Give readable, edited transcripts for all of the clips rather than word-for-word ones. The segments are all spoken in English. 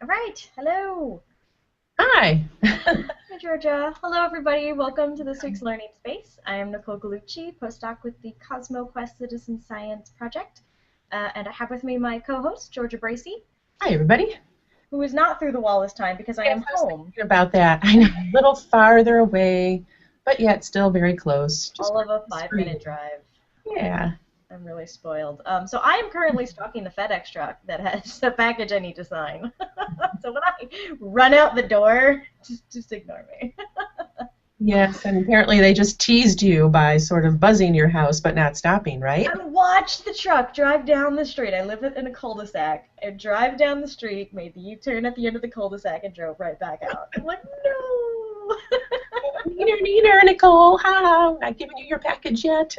All right. Hello. Hi. Hi, Georgia. Hello, everybody. Welcome to this week's Learning Space. I am Nicole Gugliucci, postdoc with the CosmoQuest Citizen Science Project. And I have with me my co-host, Georgia Bracey, Hi, everybody. who is not through the wall this time because I Yes, am I was home. thinking about that. I know, a little farther away, but yet still very close. Just All of a across the 5-minute street. drive. Yeah. I'm really spoiled. So I am currently stalking the FedEx truck that has a package I need to sign. So when I run out the door, just ignore me. Yes, and apparently they just teased you by sort of buzzing your house but not stopping, right? I watched the truck drive down the street. I live in a cul-de-sac. It drive down the street, made the U-turn at the end of the cul-de-sac, and drove right back out. I'm like, no. Neener, neener, Nicole. Ha ha. Not giving you your package yet.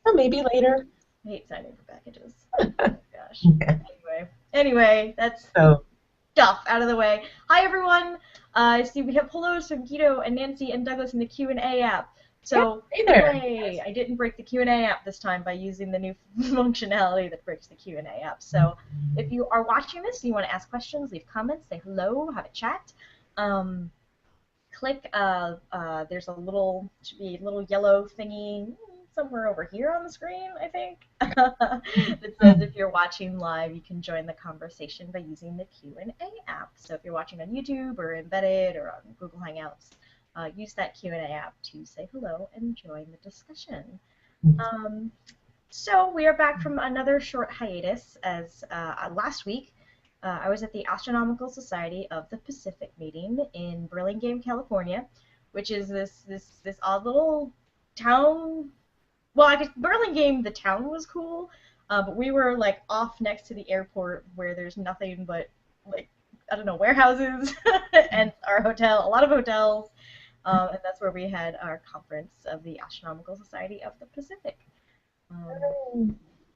Well, maybe later. I hate signing for packages. Oh my gosh. Yeah. Anyway, that's So, stuff out of the way. Hi everyone. I see we have hellos from Guido and Nancy and Douglas in the Q&A app. yeah, So, hey there. hooray! I didn't break the Q&A app this time by using the new functionality that breaks the Q&A app. So, if you are watching this and you want to ask questions, leave comments, say hello, have a chat. Click, there's should be a little yellow thingy somewhere over here on the screen, I think, that says if you're watching live, you can join the conversation by using the Q&A app. So if you're watching on YouTube or Embedded or on Google Hangouts, use that Q&A app to say hello and join the discussion. So we are back from another short hiatus as last week I was at the Astronomical Society of the Pacific meeting in Burlingame, California, which is this odd little town. Well, I guess Burlingame, the town was cool, but we were like off next to the airport where there's nothing but like I don't know warehouses and our hotel, a lot of hotels, and that's where we had our conference of the Astronomical Society of the Pacific.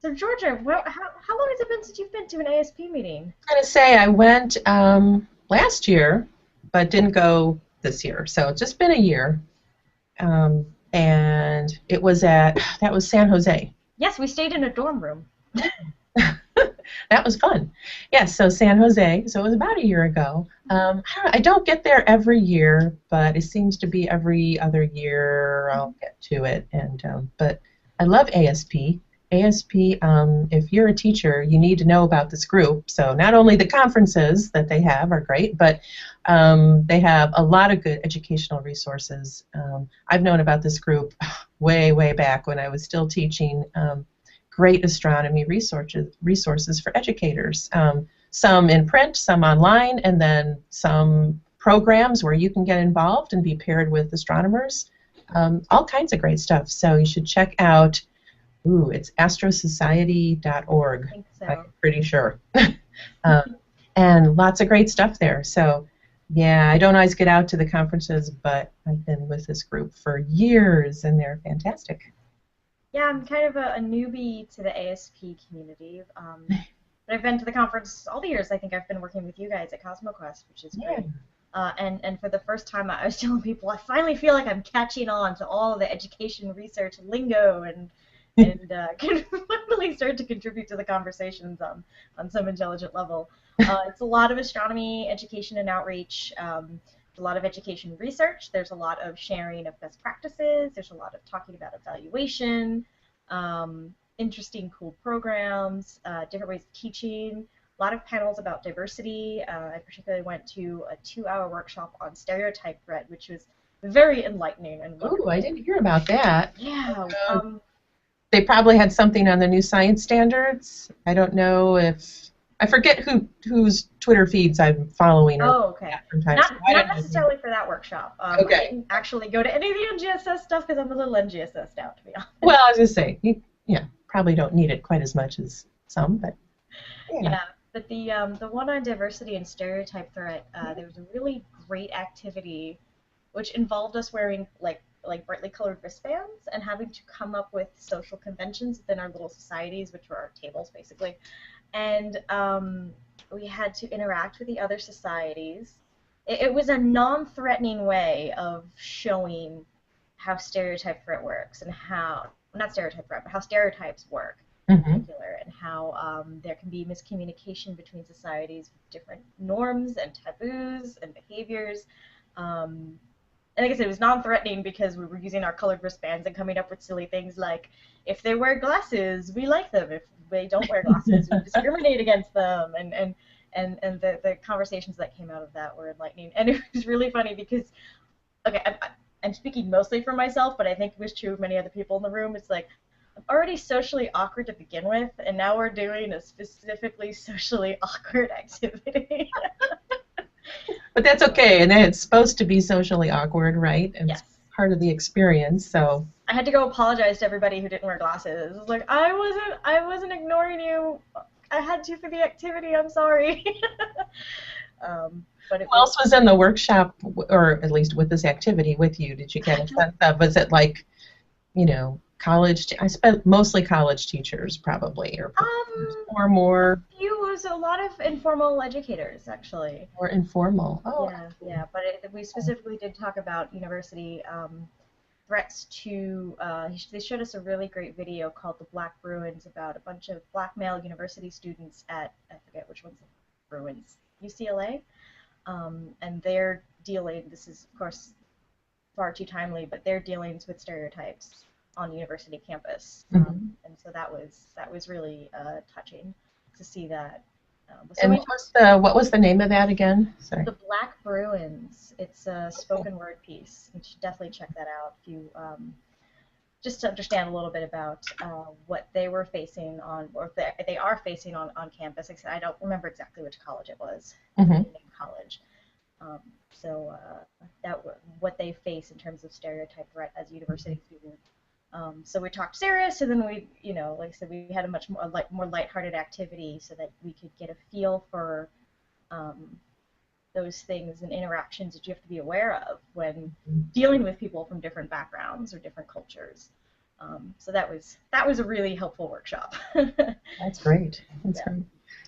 So Georgia, how long has it been since you've been to an ASP meeting? I'm going to say I went last year, but didn't go this year. So it's just been a year. And that was San Jose. Yes, we stayed in a dorm room. That was fun. Yes, so San Jose. So it was about a year ago. I don't get there every year, but it seems to be every other year I'll get to it. But I love ASP. ASP, if you're a teacher, you need to know about this group. So not only the conferences that they have are great, but they have a lot of good educational resources. I've known about this group way, way back when I was still teaching. Great astronomy resources for educators. Some in print, some online, and then some programs where you can get involved and be paired with astronomers. All kinds of great stuff. So you should check out. It's astrosociety.org. I think so. I'm pretty sure. And lots of great stuff there. So, yeah, I don't always get out to the conferences, but I've been with this group for years, and they're fantastic. Yeah, I'm kind of a newbie to the ASP community. But I've been to the conference all the years. I think I've been working with you guys at CosmoQuest, which is great. And for the first time, I was telling people I finally feel like I'm catching on to all of the education research lingo and can finally start to contribute to the conversations on some intelligent level. It's a lot of astronomy education and outreach. A lot of education research. There's a lot of sharing of best practices. There's a lot of talking about evaluation, interesting, cool programs, different ways of teaching. A lot of panels about diversity. I particularly went to a 2-hour workshop on stereotype threat, which was very enlightening and wonderful. Ooh, I didn't hear about that. Yeah. They probably had something on the new science standards. I don't know if I forget whose Twitter feeds I'm following. Oh, okay. Not necessarily for that workshop. Okay. I didn't actually go to any of the NGSS stuff because I'm a little NGSS'd out, to be honest. Well, I was going to say, you probably don't need it quite as much as some, but yeah. But the one on diversity and stereotype threat, there was a really great activity which involved us wearing like brightly colored wristbands and having to come up with social conventions within our little societies, which were our tables basically. And we had to interact with the other societies. It was a non-threatening way of showing how stereotype threat works and how, not stereotype threat, but how stereotypes work. in particular, and how there can be miscommunication between societies with different norms and taboos and behaviors. And like I said, it was non-threatening because we were using our colored wristbands and coming up with silly things like, if they wear glasses, we like them. If they don't wear glasses, we discriminate against them. And the conversations that came out of that were enlightening. And it was really funny because, okay, I'm speaking mostly for myself, but I think it was true of many other people in the room. It's like, I'm already socially awkward to begin with, and now we're doing a specifically socially awkward activity. But that's okay, and it's supposed to be socially awkward, right? And yes. It's part of the experience, so. I had to go apologize to everybody who didn't wear glasses. I was like, I wasn't ignoring you. I had to for the activity. I'm sorry. But who else was in the workshop, or at least with this activity with you? Did you get a sense of, was it like, you know, college? I spent mostly college teachers, probably, or more. It was a lot of informal educators, actually. More informal. Oh. Yeah. But we specifically did talk about university threats to. They showed us a really great video called "The Black Bruins" about a bunch of black male university students at, I forget which one's the Bruins, UCLA. And they're dealing, this is of course far too timely, but their dealings with stereotypes on university campus. And so that was really touching to see that. And what was the name of that again? Sorry. The Black Bruins. It's a spoken word piece. You should definitely check that out if you just to understand a little bit about what they were facing on, or they are facing on campus. I don't remember exactly which college it was. College. What they face in terms of stereotype threat as a university student. So we talked serious, and then we, like I said, we had a much more lighthearted activity so that we could get a feel for those things and interactions that you have to be aware of when dealing with people from different backgrounds or different cultures. So that was a really helpful workshop. That's great. That's great.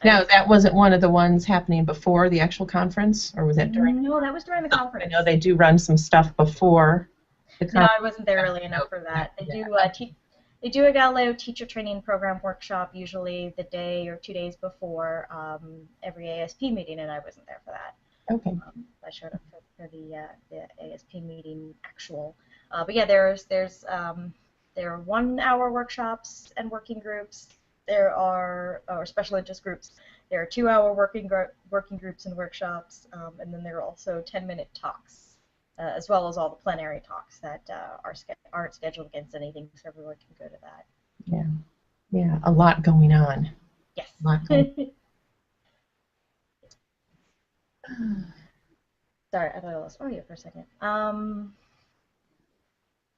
Now, that wasn't one of the ones happening before the actual conference, or was that during? No, that was during the conference. I know they do run some stuff before the conference. No, I wasn't there early enough for that. They do a Galileo teacher training program workshop usually the day or 2 days before every ASP meeting, and I wasn't there for that. Okay. I showed up for the ASP meeting actual. But yeah, there are 1 hour workshops and working groups. There are, or special interest groups. There are 2 hour working groups and workshops, and then there are also 10-minute talks, as well as all the plenary talks that aren't scheduled against anything, so everyone can go to that. Yeah, a lot going on. Yes. A lot going on. Sorry, I thought I lost audio for a second.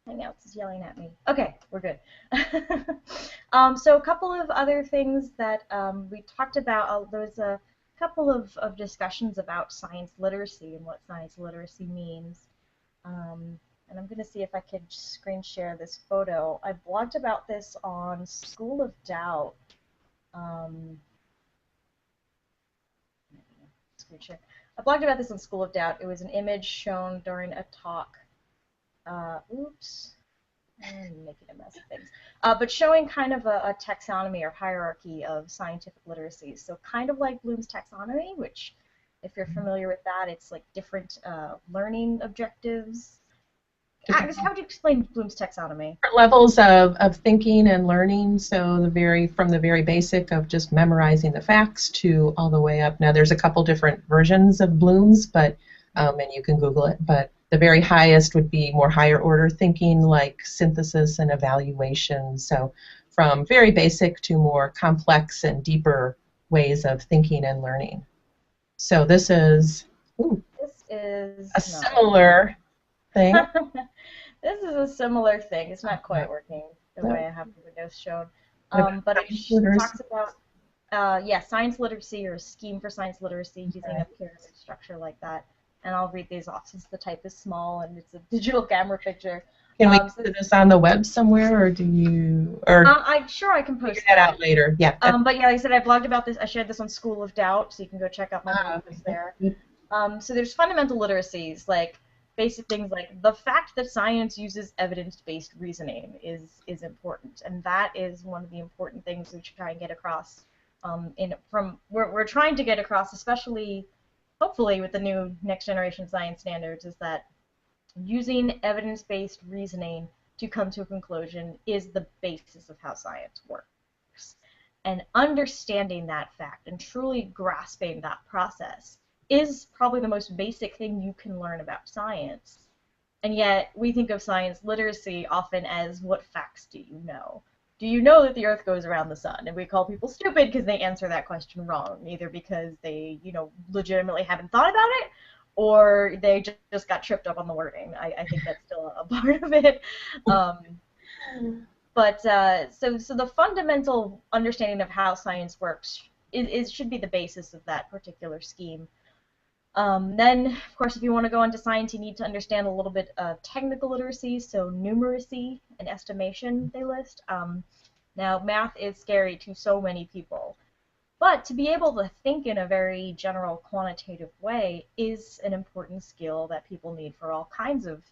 Hangouts is yelling at me. Okay, we're good. So a couple of other things that we talked about. There was a couple of discussions about science literacy and what science literacy means. And I'm going to see if I could screen share this photo. I blogged about this on School of Doubt. Screen share. I blogged about this on School of Doubt. It was an image shown during a talk. Oops, I'm making a mess of things. But showing kind of a taxonomy or hierarchy of scientific literacies. So kind of like Bloom's taxonomy, which, if you're familiar with that, it's like different learning objectives. How would you explain Bloom's taxonomy? Levels of thinking and learning. So from the very basic of just memorizing the facts to all the way up. Now there's a couple different versions of Bloom's, but and you can Google it, but the very highest would be more higher order thinking, like synthesis and evaluation. So from very basic to more complex and deeper ways of thinking and learning. So this is a similar thing. This is a similar thing. It's not quite working the way I have the windows shown. But it talks about science literacy, or a scheme for science literacy, using a pyramid structure like that. And I'll read these off since the type is small and it's a digital camera picture. Can we put this on the web somewhere, or do you? I'm sure I can post that out later. Yeah. But yeah, like I said, I blogged about this. I shared this on School of Doubt, so you can go check out my posts there. So there's fundamental literacies like basic things like the fact that science uses evidence-based reasoning is important, and that is one of the important things we try and get across. We're trying to get across, especially hopefully with the new next generation science standards, is that using evidence-based reasoning to come to a conclusion is the basis of how science works. And understanding that fact and truly grasping that process is probably the most basic thing you can learn about science. And yet we think of science literacy often as, what facts do you know? Do you know that the Earth goes around the sun? And we call people stupid because they answer that question wrong, either because they, legitimately haven't thought about it, or they just got tripped up on the wording. I think that's still a part of it. So the fundamental understanding of how science works should be the basis of that particular scheme. Then, of course, if you want to go into science, you need to understand a little bit of technical literacy, so numeracy and estimation they list. Now, math is scary to so many people, but to be able to think in a very general quantitative way is an important skill that people need for all kinds of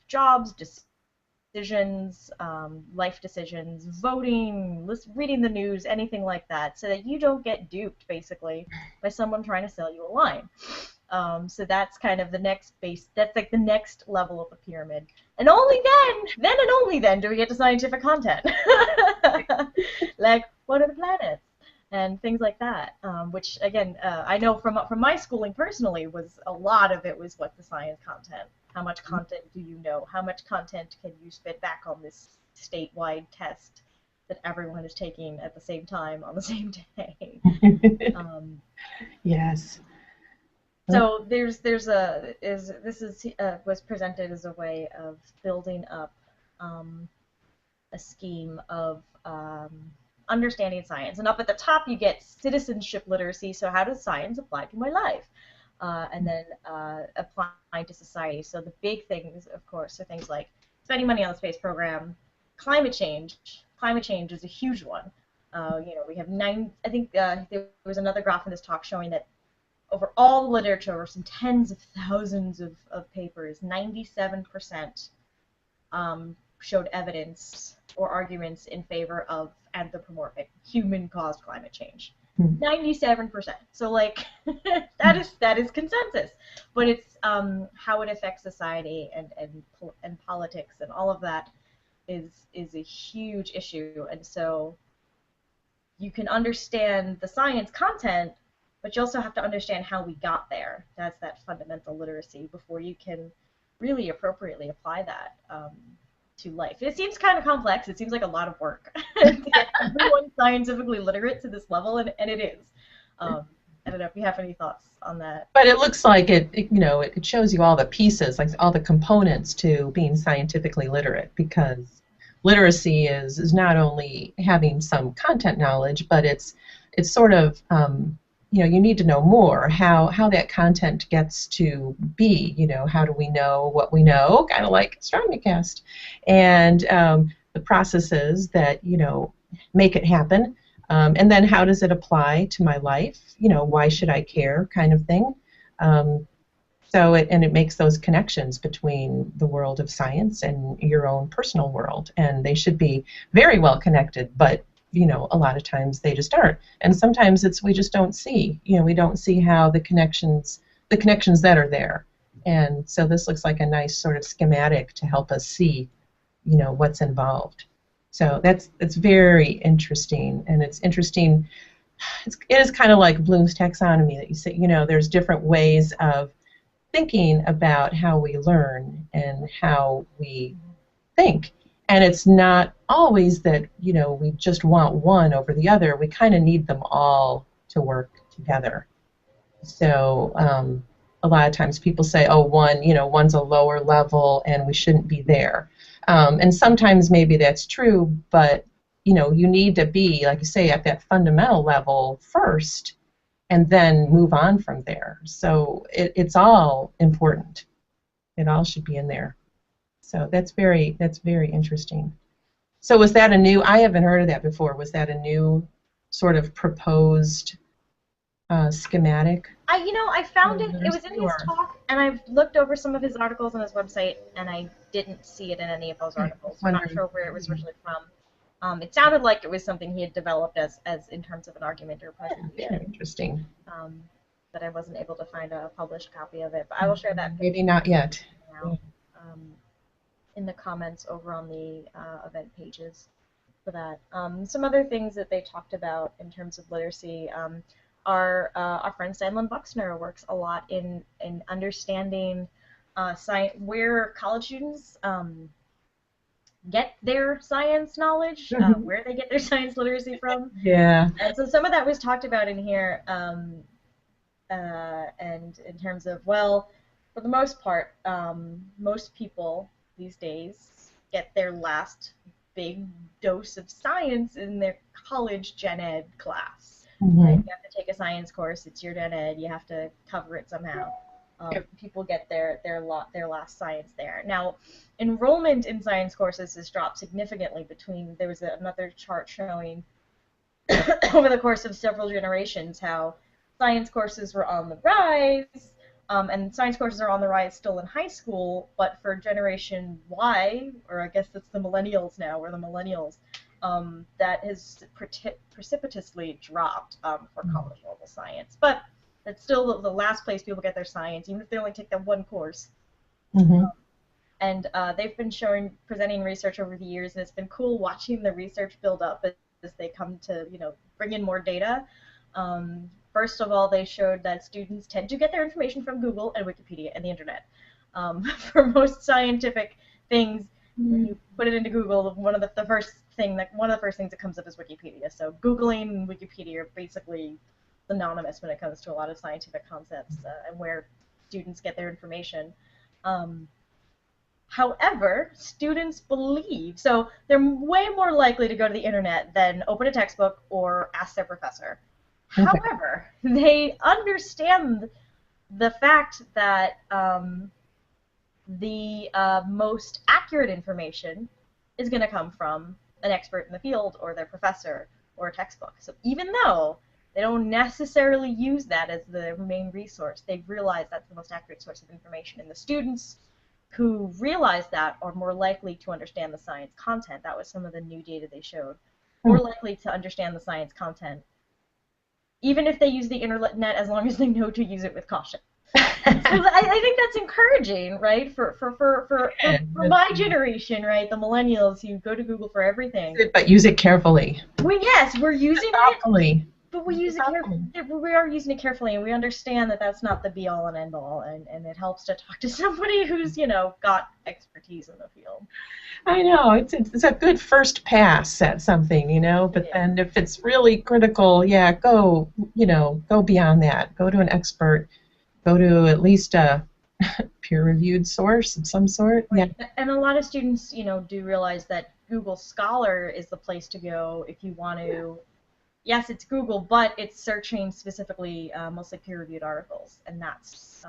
jobs, decisions, life decisions, voting, reading the news, anything like that, so that you don't get duped, basically, by someone trying to sell you a line. So that's kind of the next that's like the next level of the pyramid. And only then and only then do we get to scientific content. Like, what are the planets? And things like that, which, again, I know from my schooling personally, was a lot of it was what the science content. How much content do you know? How much content can you spit back on this statewide test that everyone is taking at the same time on the same day? Yes. So was presented as a way of building up a scheme of understanding science. And up at the top you get citizenship literacy, so how does science apply to my life? And then applying to society. So the big things, of course, are things like spending money on the space program, climate change. Climate change is a huge one. We have I think there was another graph in this talk showing that over all the literature, over some tens of thousands of papers, 97% showed evidence or arguments in favor of anthropomorphic, human-caused climate change. 97%. So, like, that is consensus. But it's how it affects society and politics and all of that is a huge issue. And so you can understand the science content, but you also have to understand how we got there. That's that fundamental literacy before you can really appropriately apply that to life. It seems kind of complex. It seems like a lot of work to get everyone scientifically literate to this level, and it is. I don't know if you have any thoughts on that. But it looks like it shows you all the pieces, like all the components to being scientifically literate, because literacy is not only having some content knowledge, but it's sort of you need to know more how that content gets to be. How do we know what we know? Kind of like AstronomyCast, and the processes that make it happen, and then how does it apply to my life? Why should I care? Kind of thing. It makes those connections between the world of science and your own personal world, and they should be very well connected, but a lot of times they just aren't, and sometimes we just don't see. We don't see how the connections that are there, and so this looks like a nice sort of schematic to help us see, what's involved. So it's very interesting, and it's interesting. It is kind of like Bloom's taxonomy that you say. There's different ways of thinking about how we learn and how we think. And it's not always that, we just want one over the other. We kind of need them all to work together. So a lot of times people say, oh, one's a lower level and we shouldn't be there. And sometimes maybe that's true, but, you need to be, like you say, at that fundamental level first and then move on from there. So it's all important. It all should be in there. So that's very interesting. So was that I haven't heard of that before. Was that a new sort of proposed schematic I found it. It was in literacy, his or talk, and I've looked over some of his articles on his website, and I didn't see it in any of those I articles. I'm not wondering. sure where it was originally from. It sounded like it was something he had developed as in terms of an argument or a Yeah, presentation. interesting. Um, but I wasn't able to find a published copy of it. But I will share that Maybe picture not yet. now in the comments over on the event pages for that. Some other things that they talked about in terms of literacy are our friend Sandlin Buxner works a lot in understanding where college students get their science knowledge, where they get their science literacy from. Yeah. And so some of that was talked about in here, and in terms of, well, for the most part, most people these days get their last big dose of science in their college gen ed class. Right? You have to take a science course. It's your gen ed. You have to cover it somehow. People get their last science there. Now, enrollment in science courses has dropped significantly between. There was another chart showing over the course of several generations how science courses were on the rise, and science courses are on the rise still in high school, but for Generation Y, or I guess it's the millennials now, we're the millennials, that has precipitously dropped for college level science. But it's still the last place people get their science, even if they only take that one course. And they've been presenting research over the years, and it's been cool watching the research build up as they come to, bring in more data. First of all, they showed that students tend to get their information from Google and Wikipedia and the internet. For most scientific things, when you put it into Google, one of the first things that comes up is Wikipedia. So Googling and Wikipedia are basically synonymous when it comes to a lot of scientific concepts and where students get their information. However, students believe, so they're way more likely to go to the internet than open a textbook or ask their professor. Okay. However, they understand the fact that the most accurate information is going to come from an expert in the field or their professor or a textbook. So even though they don't necessarily use that as the main resource, they realize that's the most accurate source of information, and the students who realize that are more likely to understand the science content. That was some of the new data they showed. More likely to understand the science content, even if they use the internet, as long as they know to use it with caution. So I think that's encouraging, right? For my generation, right? The millennials who go to Google for everything. But use it carefully. Yes, we're using it. But we are using it carefully, and we understand that that's not the be-all and end-all, and it helps to talk to somebody who's, got expertise in the field. I know, it's a good first pass at something, but then if it's really critical, go beyond that. Go to an expert. Go to at least a peer-reviewed source of some sort. Right. Yeah. And a lot of students, do realize that Google Scholar is the place to go if you want to. Yes, it's Google, but it's searching specifically mostly peer-reviewed articles, and that's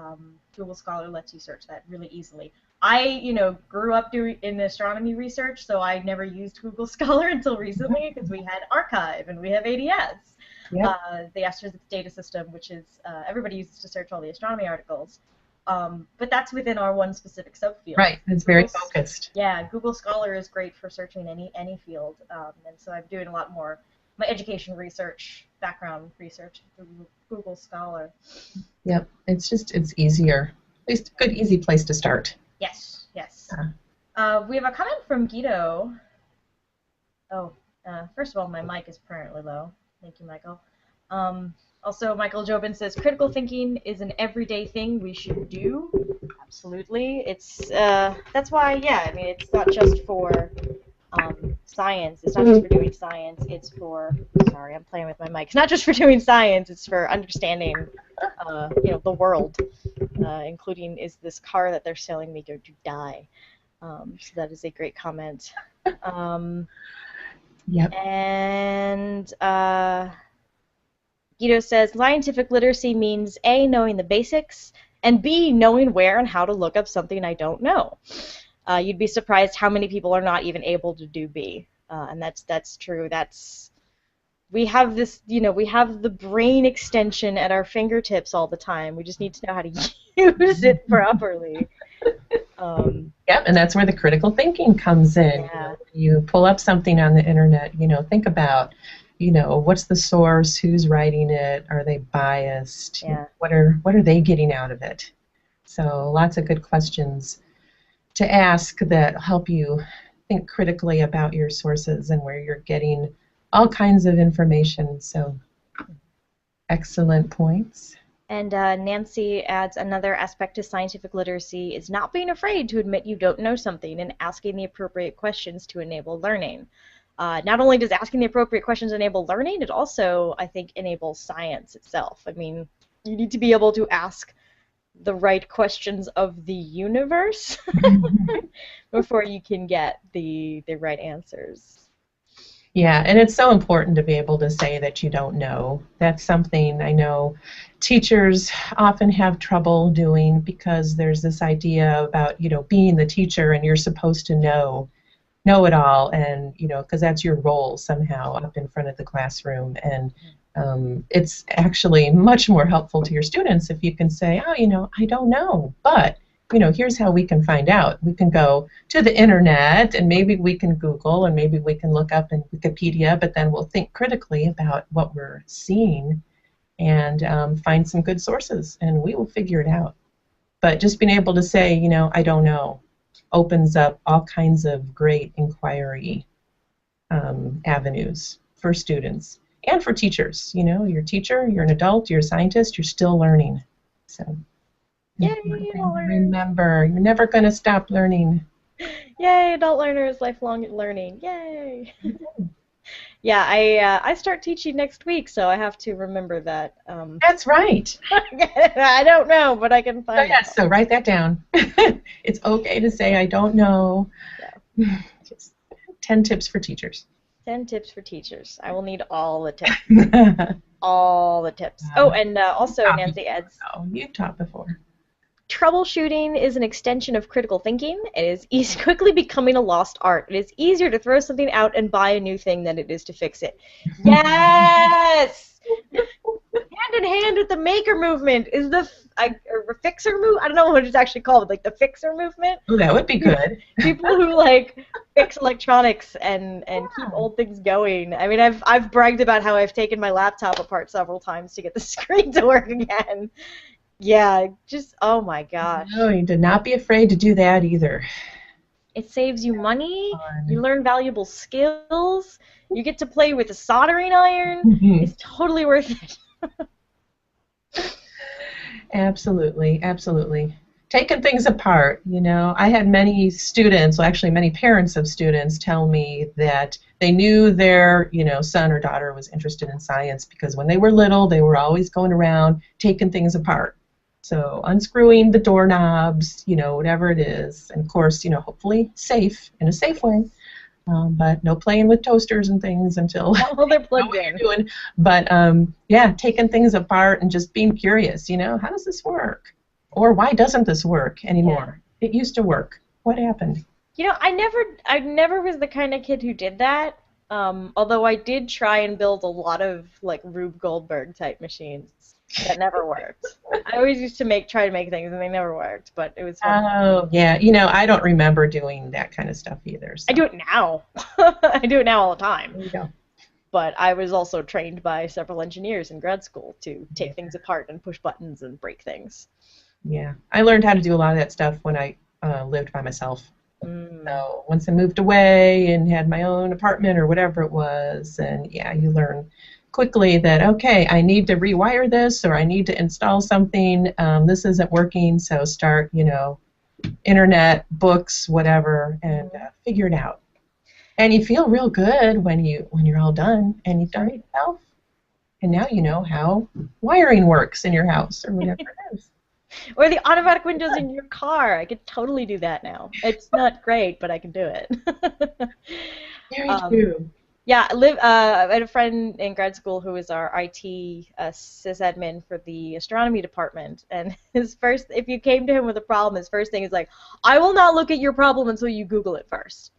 Google Scholar lets you search that really easily. I, grew up in astronomy research, so I never used Google Scholar until recently because we had Archive and we have ADS, the Astrophysics Data System, which is everybody uses to search all the astronomy articles. But that's within our one specific subfield. Right, it's very focused. Yeah, Google Scholar is great for searching any field, and so I'm doing a lot more. My education research, background research through Google Scholar. Yep, it's easier. At least a good, easy place to start. Yes. We have a comment from Guido. First of all, my mic is permanently low. Thank you, Michael. Also, Michael Jobin says, critical thinking is an everyday thing we should do. Absolutely. It's that's why, it's not just for science. It's not just for doing science. It's for, sorry, I'm playing with my mic. It's not just for doing science. It's for understanding, the world, including, is this car that they're selling me going to die? So that is a great comment. Yep. And Guido says, scientific literacy means A, knowing the basics, and B, knowing where and how to look up something I don't know. You'd be surprised how many people are not even able to do B, and that's true. That's we have this, we have the brain extension at our fingertips all the time. We just need to know how to use it properly. Yep, and that's where the critical thinking comes in. Yeah. You pull up something on the internet, think about, what's the source, who's writing it, are they biased, Yeah. what are they getting out of it? So lots of good questions to ask that help you think critically about your sources and where you're getting all kinds of information. So excellent points. And Nancy adds, another aspect to scientific literacy is not being afraid to admit you don't know something and asking the appropriate questions to enable learning. Not only does asking the appropriate questions enable learning, it also, I think, enables science itself. I mean, you need to be able to ask the right questions of the universe before you can get the right answers. Yeah, and it's so important to be able to say that you don't know. That's something I know teachers often have trouble doing because there's this idea about, being the teacher and you're supposed to know it all, and, because that's your role somehow up in front of the classroom. And it's actually much more helpful to your students if you can say, oh, I don't know, but here's how we can find out. We can go to the internet, and maybe we can Google, and maybe we can look up in Wikipedia, but then we'll think critically about what we're seeing and find some good sources, and we will figure it out. But just being able to say, I don't know, opens up all kinds of great inquiry avenues for students and for teachers. You're a teacher, you're an adult, you're a scientist, you're still learning. So. Yay, remember, you're never going to stop learning. Yay, adult learners, lifelong learning. Yay. Yeah, I start teaching next week, so I have to remember that. That's right. I don't know, but I can find out. So write that down. It's okay to say I don't know. Yeah. Just 10 tips for teachers. 10 tips for teachers. I will need all the tips. All the tips. Oh, and also Nancy adds. Oh, you've taught before. Troubleshooting is an extension of critical thinking. It is quickly becoming a lost art. It is easier to throw something out and buy a new thing than it is to fix it. Yes! Hand in hand with the maker movement is the fixer move. I don't know what it's actually called, like the fixer movement. Oh, that would be good. People who fix electronics and keep old things going. I mean, I've bragged about how I've taken my laptop apart several times to get the screen to work again. Yeah, just, oh my gosh. No, you did not be afraid to do that either. It saves you money, you learn valuable skills, you get to play with a soldering iron. It's totally worth it. Absolutely, absolutely. Taking things apart, I had many students, well, actually many parents of students tell me that they knew their, son or daughter was interested in science because when they were little, they were always going around taking things apart. So unscrewing the doorknobs, whatever it is, and of course, hopefully safe, in a safe way, but no playing with toasters and things until they're plugged in. Doing. But yeah, taking things apart and just being curious, how does this work? Or why doesn't this work anymore? Yeah. It used to work. What happened? I never was the kind of kid who did that. Although I did try and build a lot of Rube Goldberg type machines. That never worked. I always used to try to make things and they never worked, but it was fun. Oh, yeah. I don't remember doing that kind of stuff either. So. I do it now. I do it now all the time. There you go. But I was also trained by several engineers in grad school to take things apart and push buttons and break things. Yeah. I learned how to do a lot of that stuff when I lived by myself. So once I moved away and had my own apartment or whatever it was, and yeah, you learn quickly that, okay, I need to rewire this or I need to install something, this isn't working, so start, internet, books, whatever, and figure it out. And you feel real good when you're all done and you've done it yourself. And now you know how wiring works in your house or whatever it is. Or the automatic windows in your car. I could totally do that now. It's not great, but I can do it. Very true. Yeah, I had a friend in grad school who was our IT sysadmin for the astronomy department, and if you came to him with a problem, his first thing is I will not look at your problem until you Google it first.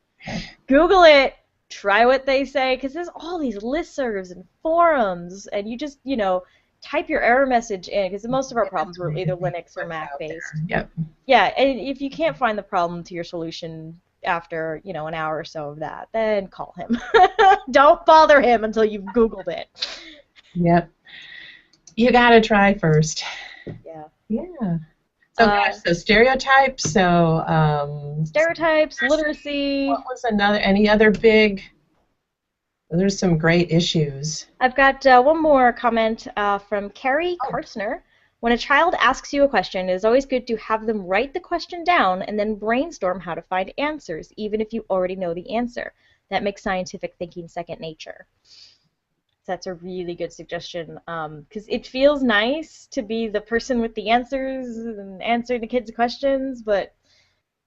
Google it, try what they say, because there's all these listservs and forums, and you just, type your error message in, because most of our problems were either Linux or Mac based. Yep. Yeah, and if you can't find the problem to your solution after, an hour or so of that, then call him. Don't bother him until you've Googled it. Yep. You gotta try first. Yeah. Yeah. So, so stereotypes. So. Stereotypes, literacy. What was any other big? There's some great issues. I've got one more comment from Carrie Karstner. When a child asks you a question, it is always good to have them write the question down and then brainstorm how to find answers, even if you already know the answer. That makes scientific thinking second nature. So that's a really good suggestion, because it feels nice to be the person with the answers and answering the kids' questions, but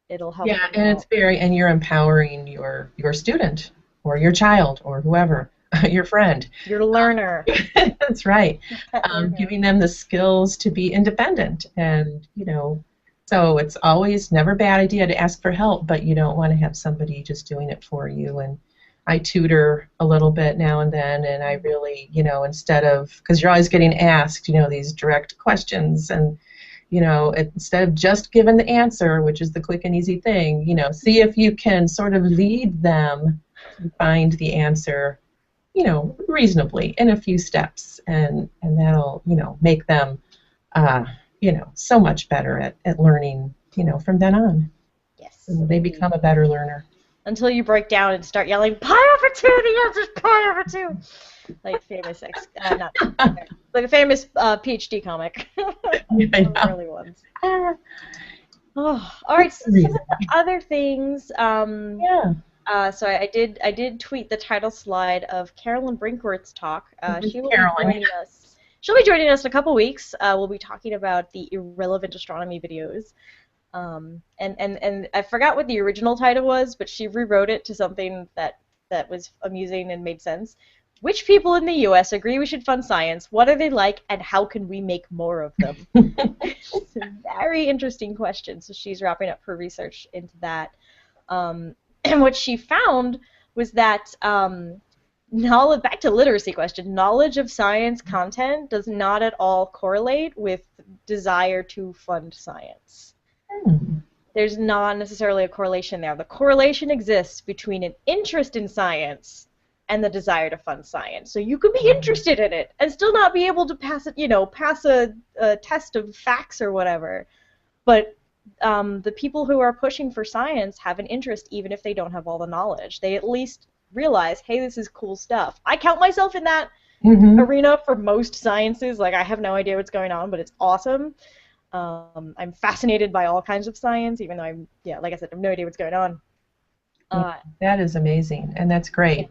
it'll help. Yeah, and it's and you're empowering your student or your child or whoever. Your friend. Your learner. That's right. Giving them the skills to be independent. And, so it's always never a bad idea to ask for help, but you don't want to have somebody just doing it for you. And I tutor a little bit now and then, and I really, instead of, because you're always getting asked, these direct questions, and, instead of just giving the answer, which is the quick and easy thing, see if you can sort of lead them to find the answer reasonably in a few steps, and that'll, make them, so much better at learning, from then on. Yes. So they become a better learner. Until you break down and start yelling, pi over 2, the answer's pi over 2! Like famous, like a famous PhD comic. The early ones. Oh, all right, so some of the other things, so I did tweet the title slide of Carolyn Brinkworth's talk. She will be joining us. She'll be joining us in a couple weeks. We'll be talking about the irrelevant astronomy videos. And I forgot what the original title was, but she rewrote it to something that was amusing and made sense. Which people in the U.S. agree we should fund science? What are they like, and how can we make more of them? It's a very interesting question. So she's wrapping up her research into that. And what she found was that back to literacy question, knowledge of science content does not at all correlate with desire to fund science. There's not necessarily a correlation there. The correlation exists between an interest in science and the desire to fund science. So you could be interested in it and still not be able to pass it, pass a test of facts or whatever. But the people who are pushing for science have an interest even if they don't have all the knowledge. They at least realize, hey, this is cool stuff. I count myself in that arena for most sciences. Like, I have no idea what's going on, but it's awesome. I'm fascinated by all kinds of science, even though like I said, I have no idea what's going on. That is amazing, and that's great.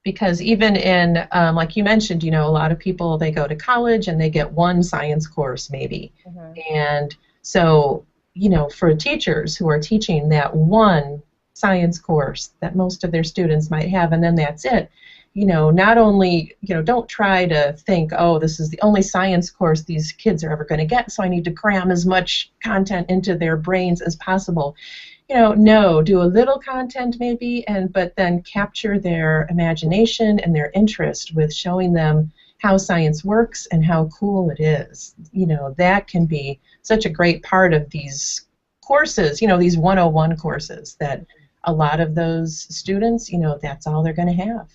Because even in, like you mentioned, a lot of people, they go to college and they get one science course maybe. And so, for teachers who are teaching that one science course that most of their students might have, and then that's it, not only, don't try to think, oh, this is the only science course these kids are ever going to get, so I need to cram as much content into their brains as possible. No, do a little content maybe, but then capture their imagination and their interest with showing them how science works and how cool it is. That can be such a great part of these courses, these 101 courses that a lot of those students, that's all they're going to have.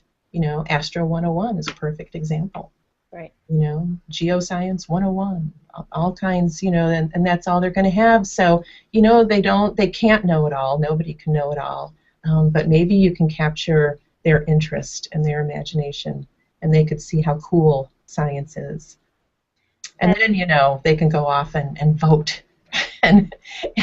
Astro 101 is a perfect example. Right. Geoscience 101, all kinds, and that's all they're going to have. So, they can't know it all. Nobody can know it all. But maybe you can capture their interest and their imagination, and they could see how cool science is. And then, they can go off and vote and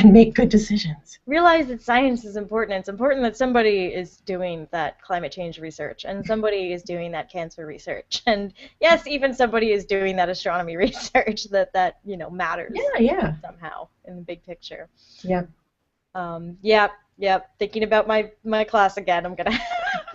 make good decisions. Realize that science is important. It's important that somebody is doing that climate change research, and somebody is doing that cancer research, and yes, even somebody is doing that astronomy research that matters. Yeah. Somehow in the big picture. Yep. Yep. Thinking about my class again. I'm gonna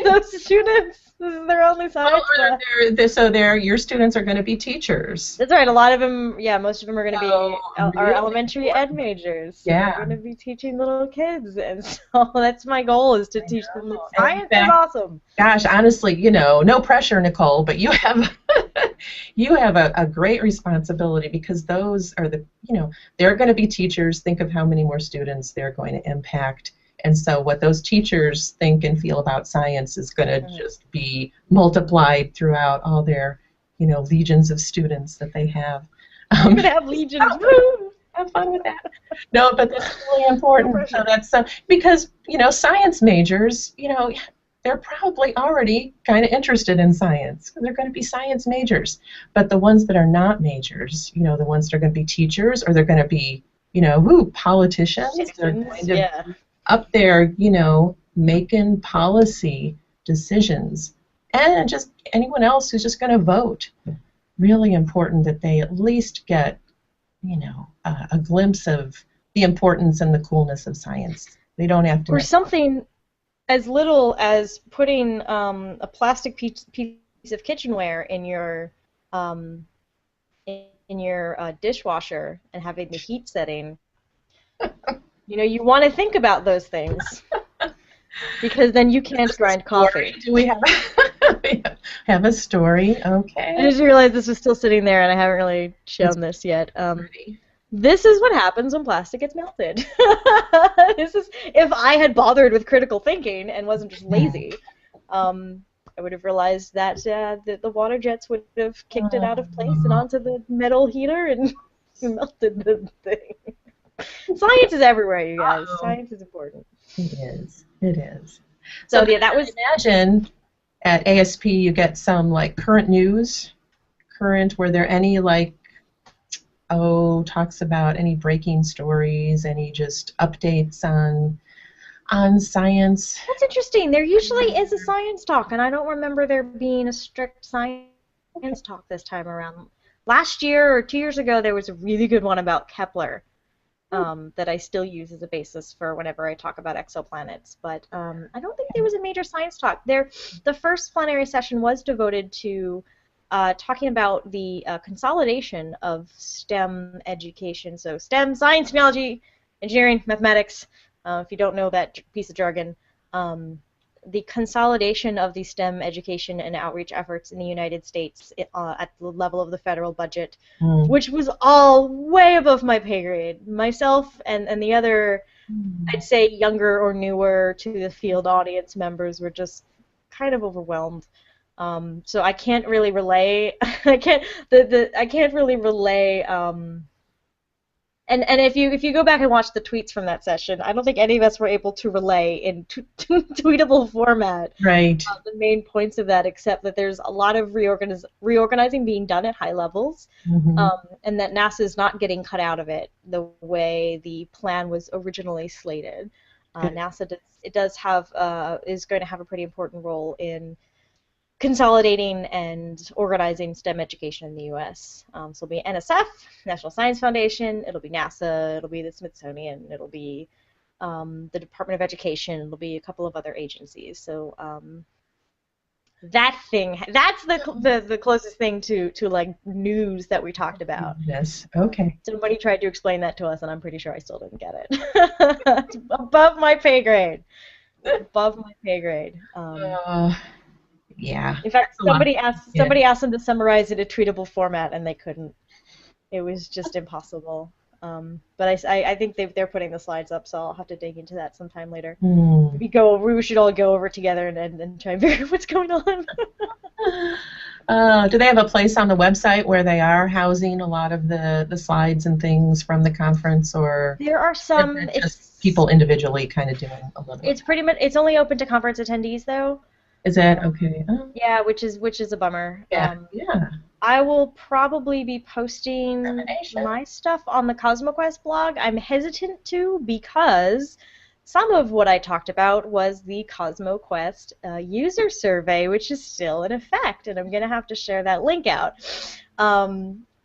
those students. This is their only science class. So your students are going to be teachers. That's right. A lot of them, yeah, most of them are going to be Really our elementary ed majors. So Yeah. they're going to be teaching little kids, and so that's my goal, is to teach them that science is awesome. Gosh, honestly, no pressure, Nicole, but you have you have a great responsibility, because those are they're going to be teachers. Think of how many more students they're going to impact. And so what those teachers think and feel about science is going to just be multiplied throughout all their, legions of students that they have. You're going to have legions. Have fun with that. No, but that's really important. So that's because, science majors, they're probably already kind of interested in science. They're going to be science majors. But the ones that are not majors, the ones that are going to be teachers, or they're going to be, politicians, they're going to be up there, making policy decisions, and just anyone else who's just going to vote. Really important that they at least get, a glimpse of the importance and the coolness of science. They don't have to. Or something as little as putting a plastic piece of kitchenware in your dishwasher and having the heat setting. You want to think about those things, because then you can't grind coffee. Do we have a story? Okay. I just realized this was still sitting there, and I haven't really shown this yet. This is what happens when plastic gets melted. This is, if I had bothered with critical thinking and wasn't just lazy, I would have realized that the water jets would have kicked it out of place and onto the metal heater and melted the thing. Science is everywhere, you guys. Science is important. It is. It is. So yeah, that was. Imagine at ASP you get some current news. Were there any talks about any breaking stories, any just updates on science? That's interesting. There usually is a science talk, and I don't remember there being a strict science talk this time around. Last year or 2 years ago, there was a really good one about Kepler. That I still use as a basis for whenever I talk about exoplanets. But I don't think there was a major science talk. The first plenary session was devoted to talking about the consolidation of STEM education. So STEM, science, technology, engineering, mathematics. If you don't know that piece of jargon, the consolidation of the STEM education and outreach efforts in the United States at the level of the federal budget, which was all way above my pay grade. Myself and the other, I'd say, younger or newer to the field audience members were just kind of overwhelmed. So I can't really relay. I can't really relay. And if you go back and watch the tweets from that session, I don't think any of us were able to relay in tweetable format the main points of that, except that there's a lot of reorganizing being done at high levels, and that NASA is not getting cut out of it the way the plan was originally slated. NASA is going to have a pretty important role in consolidating and organizing STEM education in the U.S. So it'll be NSF, National Science Foundation, it'll be NASA, it'll be the Smithsonian, it'll be the Department of Education, it'll be a couple of other agencies. So that's the closest thing to news that we talked about. Yes. Okay. Somebody tried to explain that to us, and I'm pretty sure I still didn't get it. It's above my pay grade. Above my pay grade. Yeah. In fact, somebody asked them to summarize it in a tweetable format, and they couldn't. It was just impossible. But I think they're putting the slides up, so I'll have to dig into that sometime later. We should all go over together and try and figure out what's going on. Do they have a place on the website where they are housing a lot of the slides and things from the conference, or there are some? It's just people individually kind of doing a little. It's pretty much. It's only open to conference attendees, though. Is that okay? Yeah, which is a bummer. Yeah. I will probably be posting my stuff on the CosmoQuest blog. I'm hesitant to, because some of what I talked about was the CosmoQuest user survey, which is still in effect, and I'm going to have to share that link out.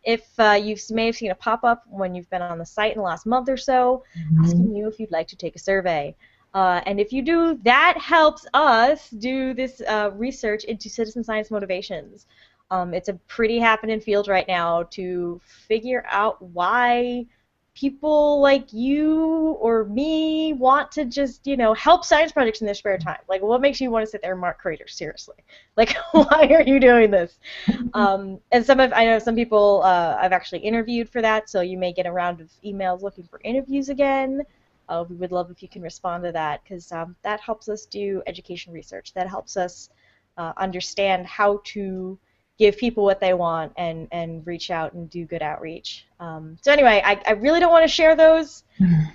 If you may have seen a pop-up when you've been on the site in the last month or so, asking you if you'd like to take a survey. And if you do, that helps us do this research into citizen science motivations. It's a pretty happening field right now to figure out why people like you or me want to just, help science projects in their spare time. Like, what makes you want to sit there and mark craters? Seriously. Like, why are you doing this? And I know some people I've actually interviewed for that, so you may get a round of emails looking for interviews again. We would love if you can respond to that, because that helps us do education research. That helps us understand how to give people what they want and reach out and do good outreach. So anyway, I really don't want to share those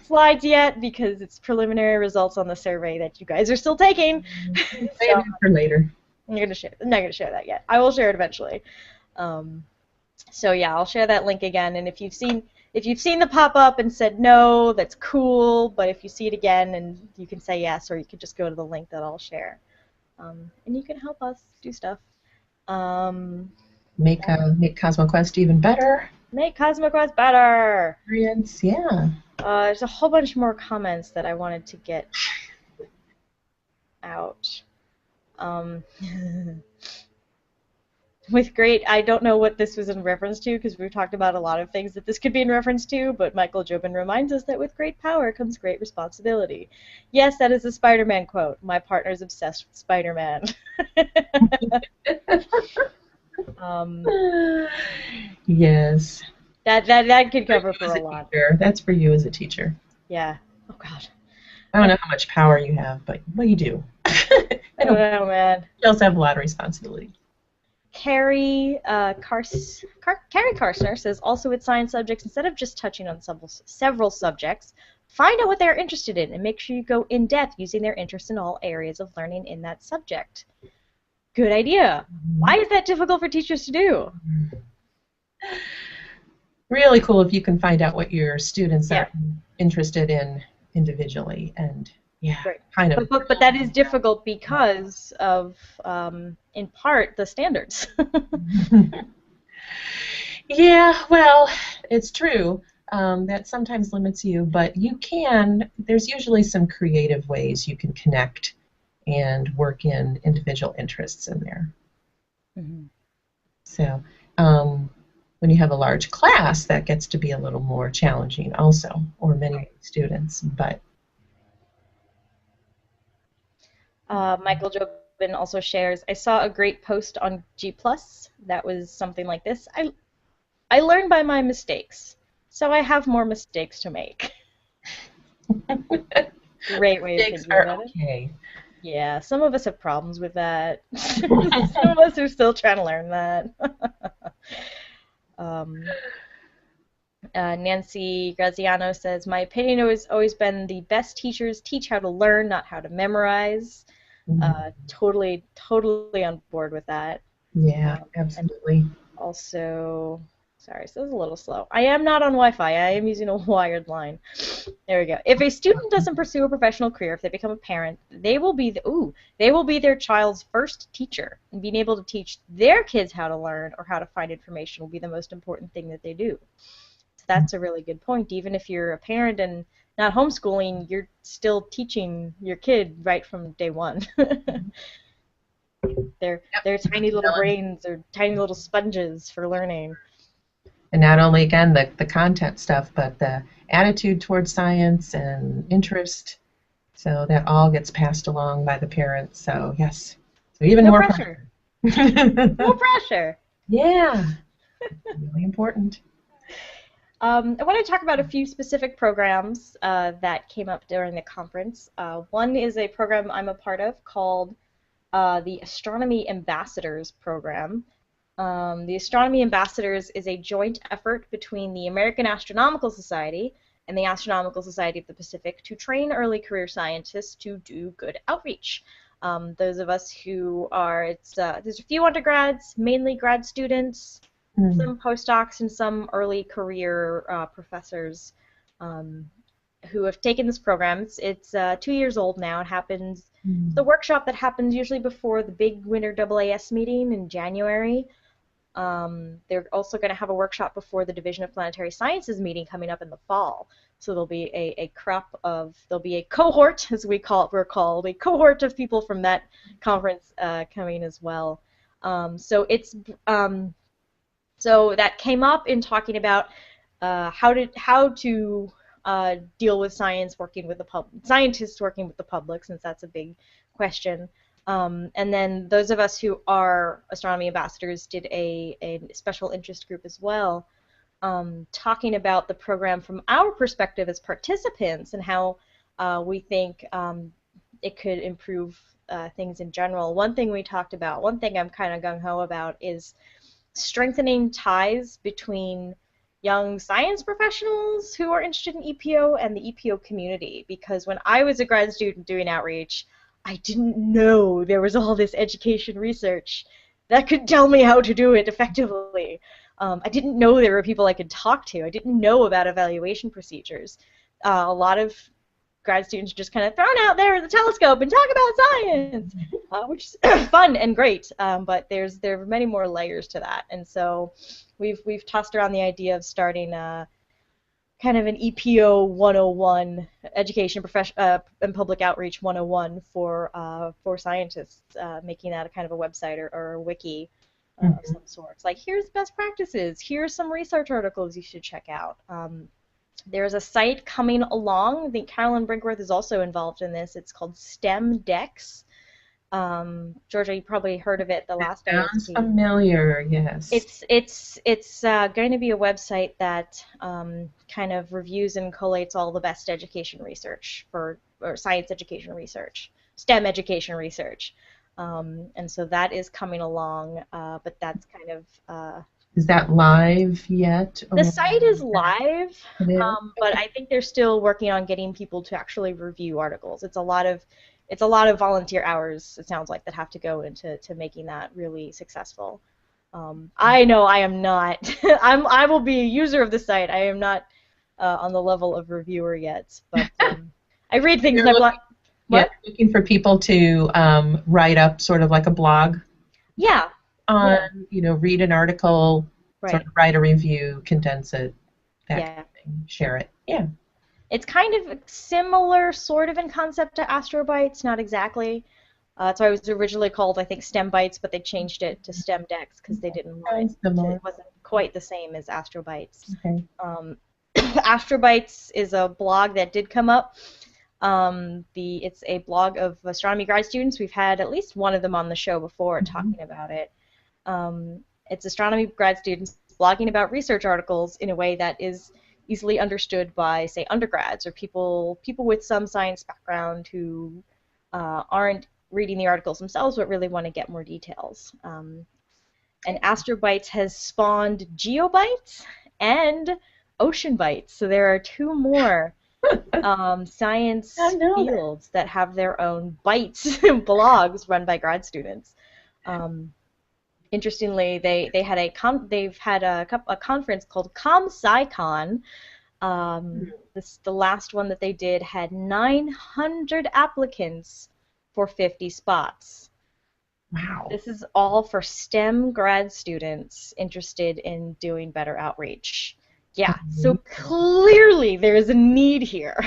slides yet because it's preliminary results on the survey that you guys are still taking. Save it for later. I'm not going to share that yet. I will share it eventually. So yeah, I'll share that link again. And if you've seen the pop-up and said no, that's cool. But if you see it again, and you can say yes, or you could just go to the link that I'll share. And you can help us do stuff. Make CosmoQuest even better. Make CosmoQuest better. Yeah. There's a whole bunch more comments that I wanted to get out. With great, I don't know what this was in reference to, because we've talked about a lot of things that this could be in reference to, but Michael Jobin reminds us that with great power comes great responsibility. Yes, that is a Spider-Man quote. My partner's obsessed with Spider-Man. Yes. That could cover for a lot. That's for you as a teacher. Yeah. Oh, God. I don't know how much power you have, but well, you do. I don't know, man. You also have a lot of responsibility. Carrie Carstner says, also with science subjects, instead of just touching on several subjects, find out what they're interested in and make sure you go in depth using their interest in all areas of learning in that subject. Good idea. Why is that difficult for teachers to do? Really cool if you can find out what your students are interested in individually, and kind of. But that is difficult because of, in part, the standards. Yeah, well, it's true. That sometimes limits you, but there's usually some creative ways you can connect and work in individual interests in there. Mm-hmm. So when you have a large class, that gets to be a little more challenging also, or many students, but Michael Jobin also shares, I saw a great post on G+, that was something like this. I learn by my mistakes, so I have more mistakes to make. Great way of thinking about it. Yeah, some of us have problems with that. Some of us are still trying to learn that. Nancy Graziano says, my opinion has always been the best teachers teach how to learn, not how to memorize. Totally on board with that. Yeah, absolutely. And also, sorry, so this is a little slow. I am not on Wi-Fi. I am using a wired line. There we go. If a student doesn't pursue a professional career, if they become a parent, they will be their child's first teacher, and being able to teach their kids how to learn or how to find information will be the most important thing that they do. So that's a really good point. Even if you're a parent and not homeschooling, you're still teaching your kid right from day one. They're tiny little brains or tiny little sponges for learning. And not only, again, the content stuff, but the attitude towards science and interest. So that all gets passed along by the parents. So, yes. So even more pressure. No pressure. Yeah. Really important. I want to talk about a few specific programs that came up during the conference. One is a program I'm a part of called the Astronomy Ambassadors Program. The Astronomy Ambassadors is a joint effort between the American Astronomical Society and the Astronomical Society of the Pacific to train early career scientists to do good outreach. Those of us who are, there's a few undergrads, mainly grad students, some postdocs, and some early career professors who have taken this program. It's 2 years old now. It happens, it's the workshop that happens usually before the big winter AAS meeting in January. They're also going to have a workshop before the Division of Planetary Sciences meeting coming up in the fall. So there'll be there'll be a cohort, as we're called, a cohort of people from that conference coming as well. So that came up in talking about how to deal with scientists working with the public, since that's a big question. And then those of us who are astronomy ambassadors did a special interest group as well, talking about the program from our perspective as participants and how we think it could improve things in general. One thing I'm kind of gung-ho about, is strengthening ties between young science professionals who are interested in EPO and the EPO community. Because when I was a grad student doing outreach, I didn't know there was all this education research that could tell me how to do it effectively. I didn't know there were people I could talk to. I didn't know about evaluation procedures. A lot of grad students are just kind of thrown out there with the telescope and talk about science, which is fun and great, but there are many more layers to that. And so we've tossed around the idea of starting kind of an EPO 101, education and public outreach 101 for scientists, making that a kind of a website or a wiki of some sort. Like, here's best practices, here's some research articles you should check out. There's a site coming along. I think Carolyn Brinkworth is also involved in this. It's called STEM Dex. Georgia, you probably heard of it the last time. Sounds familiar, yes. It's going to be a website that kind of reviews and collates all the best education research or science education research, STEM education research. And so that is coming along, but that's kind of... Is that live yet? The site is live, but I think they're still working on getting people to actually review articles. It's a lot of volunteer hours, it sounds like, that have to go into making that really successful. I know I am not. I will be a user of the site. I am not on the level of reviewer yet, but I read things. Looking for people to write up sort of like a blog. Yeah. Read an article, right. Sort of write a review, condense it, that kind of thing, share it. Yeah. It's kind of similar, sort of in concept, to Astrobytes, not exactly. So I was originally called, I think, STEM Bytes, but they changed it to STEM Dex because they didn't want it. It wasn't quite the same as Astrobytes. Okay. Astrobytes is a blog that did come up. It's a blog of astronomy grad students. We've had at least one of them on the show before talking about it. It's astronomy grad students blogging about research articles in a way that is easily understood by, say, undergrads or people with some science background who aren't reading the articles themselves but really want to get more details. And Astrobytes has spawned Geobytes and Ocean Bytes, so there are two more science fields that have their own bytes blogs run by grad students. Interestingly, they've had a conference called ComSciCon. The last one that they did had 900 applicants for 50 spots. Wow. This is all for STEM grad students interested in doing better outreach. Yeah, so clearly there is a need here.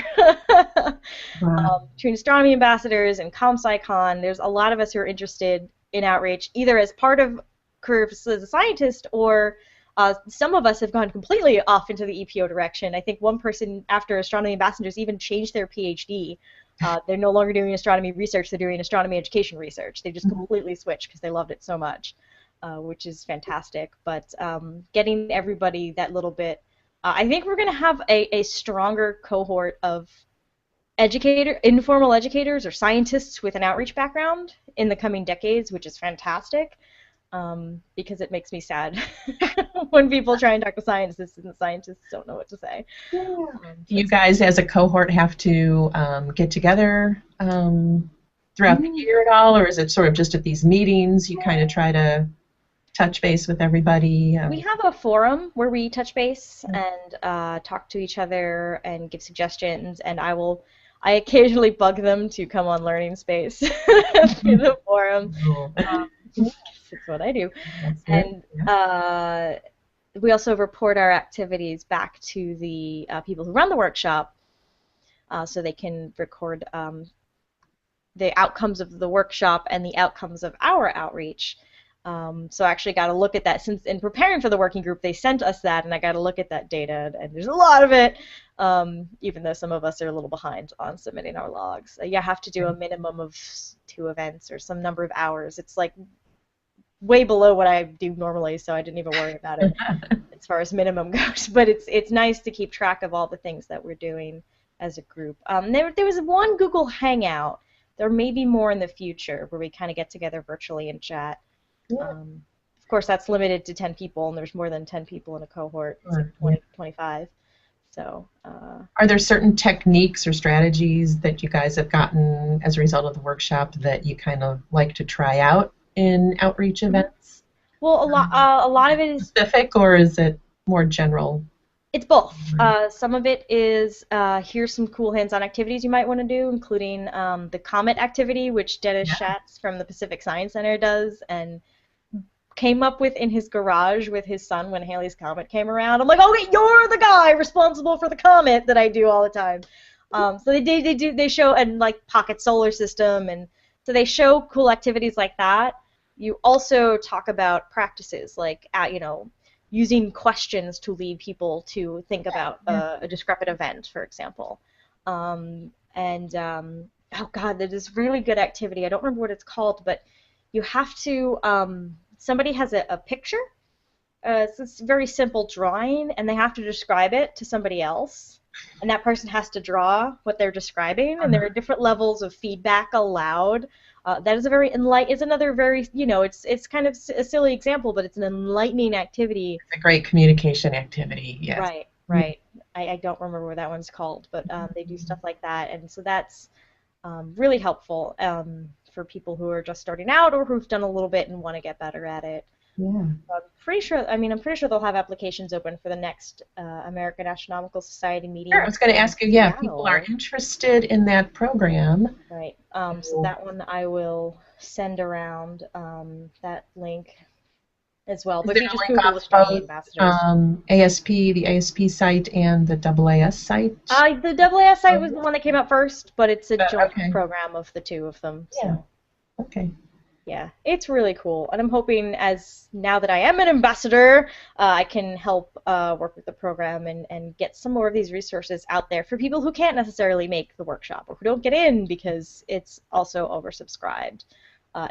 Wow. Between astronomy ambassadors and ComSciCon, there's a lot of us who are interested in outreach, either as part of careers as a scientist, or some of us have gone completely off into the EPO direction. I think one person, after astronomy ambassadors, even changed their PhD. They're no longer doing astronomy research, they're doing astronomy education research. They just completely switched because they loved it so much, which is fantastic. But getting everybody that little bit, I think we're going to have a stronger cohort of informal educators or scientists with an outreach background in the coming decades, which is fantastic, because it makes me sad when people try and talk to scientists and the scientists don't know what to say. Yeah. Do you guys as a cohort have to get together throughout the year at all, or is it sort of just at these meetings you kind of try to touch base with everybody? We have a forum where we touch base and talk to each other and give suggestions, and I occasionally bug them to come on Learning Space through the forum. That's what I do. That's it. And Yeah. we also report our activities back to the people who run the workshop, so they can record the outcomes of the workshop and the outcomes of our outreach. So I actually got to look at that, since in preparing for the working group they sent us that, and I got to look at that data, and there's a lot of it, even though some of us are a little behind on submitting our logs. You have to do a minimum of 2 events or some number of hours. It's like way below what I do normally, so I didn't even worry about it as far as minimum goes. But it's nice to keep track of all the things that we're doing as a group. There was one Google Hangout. There may be more in the future where we kind of get together virtually and chat. Of course, that's limited to 10 people, and there's more than 10 people in a cohort, it's like 20, 25. So, are there certain techniques or strategies that you guys have gotten as a result of the workshop that you kind of like to try out in outreach events? Well, a lot of it is specific, or is it more general? It's both. Some of it is here's some cool hands-on activities you might want to do, including the comet activity, which Dennis Schatz from the Pacific Science Center does and came up with in his garage with his son when Halley's Comet came around. I'm like, okay, you're the guy responsible for the comet that I do all the time. So they show, and like pocket solar system, and so they show cool activities like that. You also talk about practices like using questions to lead people to think about a discrepant event, for example. Oh God, there's this really good activity. I don't remember what it's called, but you have to, somebody has a picture. It's this very simple drawing, and they have to describe it to somebody else. And that person has to draw what they're describing, and there are different levels of feedback allowed. That is it's another very, it's kind of a silly example, but it's an enlightening activity. It's a great communication activity, yes. Right. I don't remember what that one's called, but they do stuff like that, and so that's really helpful for people who are just starting out or who've done a little bit and want to get better at it. Yeah. I'm pretty sure they'll have applications open for the next American Astronomical Society meeting. Sure, I was going to ask you, if people are interested in that program. Right. So that one I will send around that link as well. But if you just Google Astronomy Ambassadors. the ASP site and the AAS site? The AAS site was the one that came out first, but it's a joint program of the two of them. So. Yeah. Okay. Yeah, it's really cool, and I'm hoping now that I am an ambassador, I can help work with the program and get some more of these resources out there for people who can't necessarily make the workshop or who don't get in because it's also oversubscribed.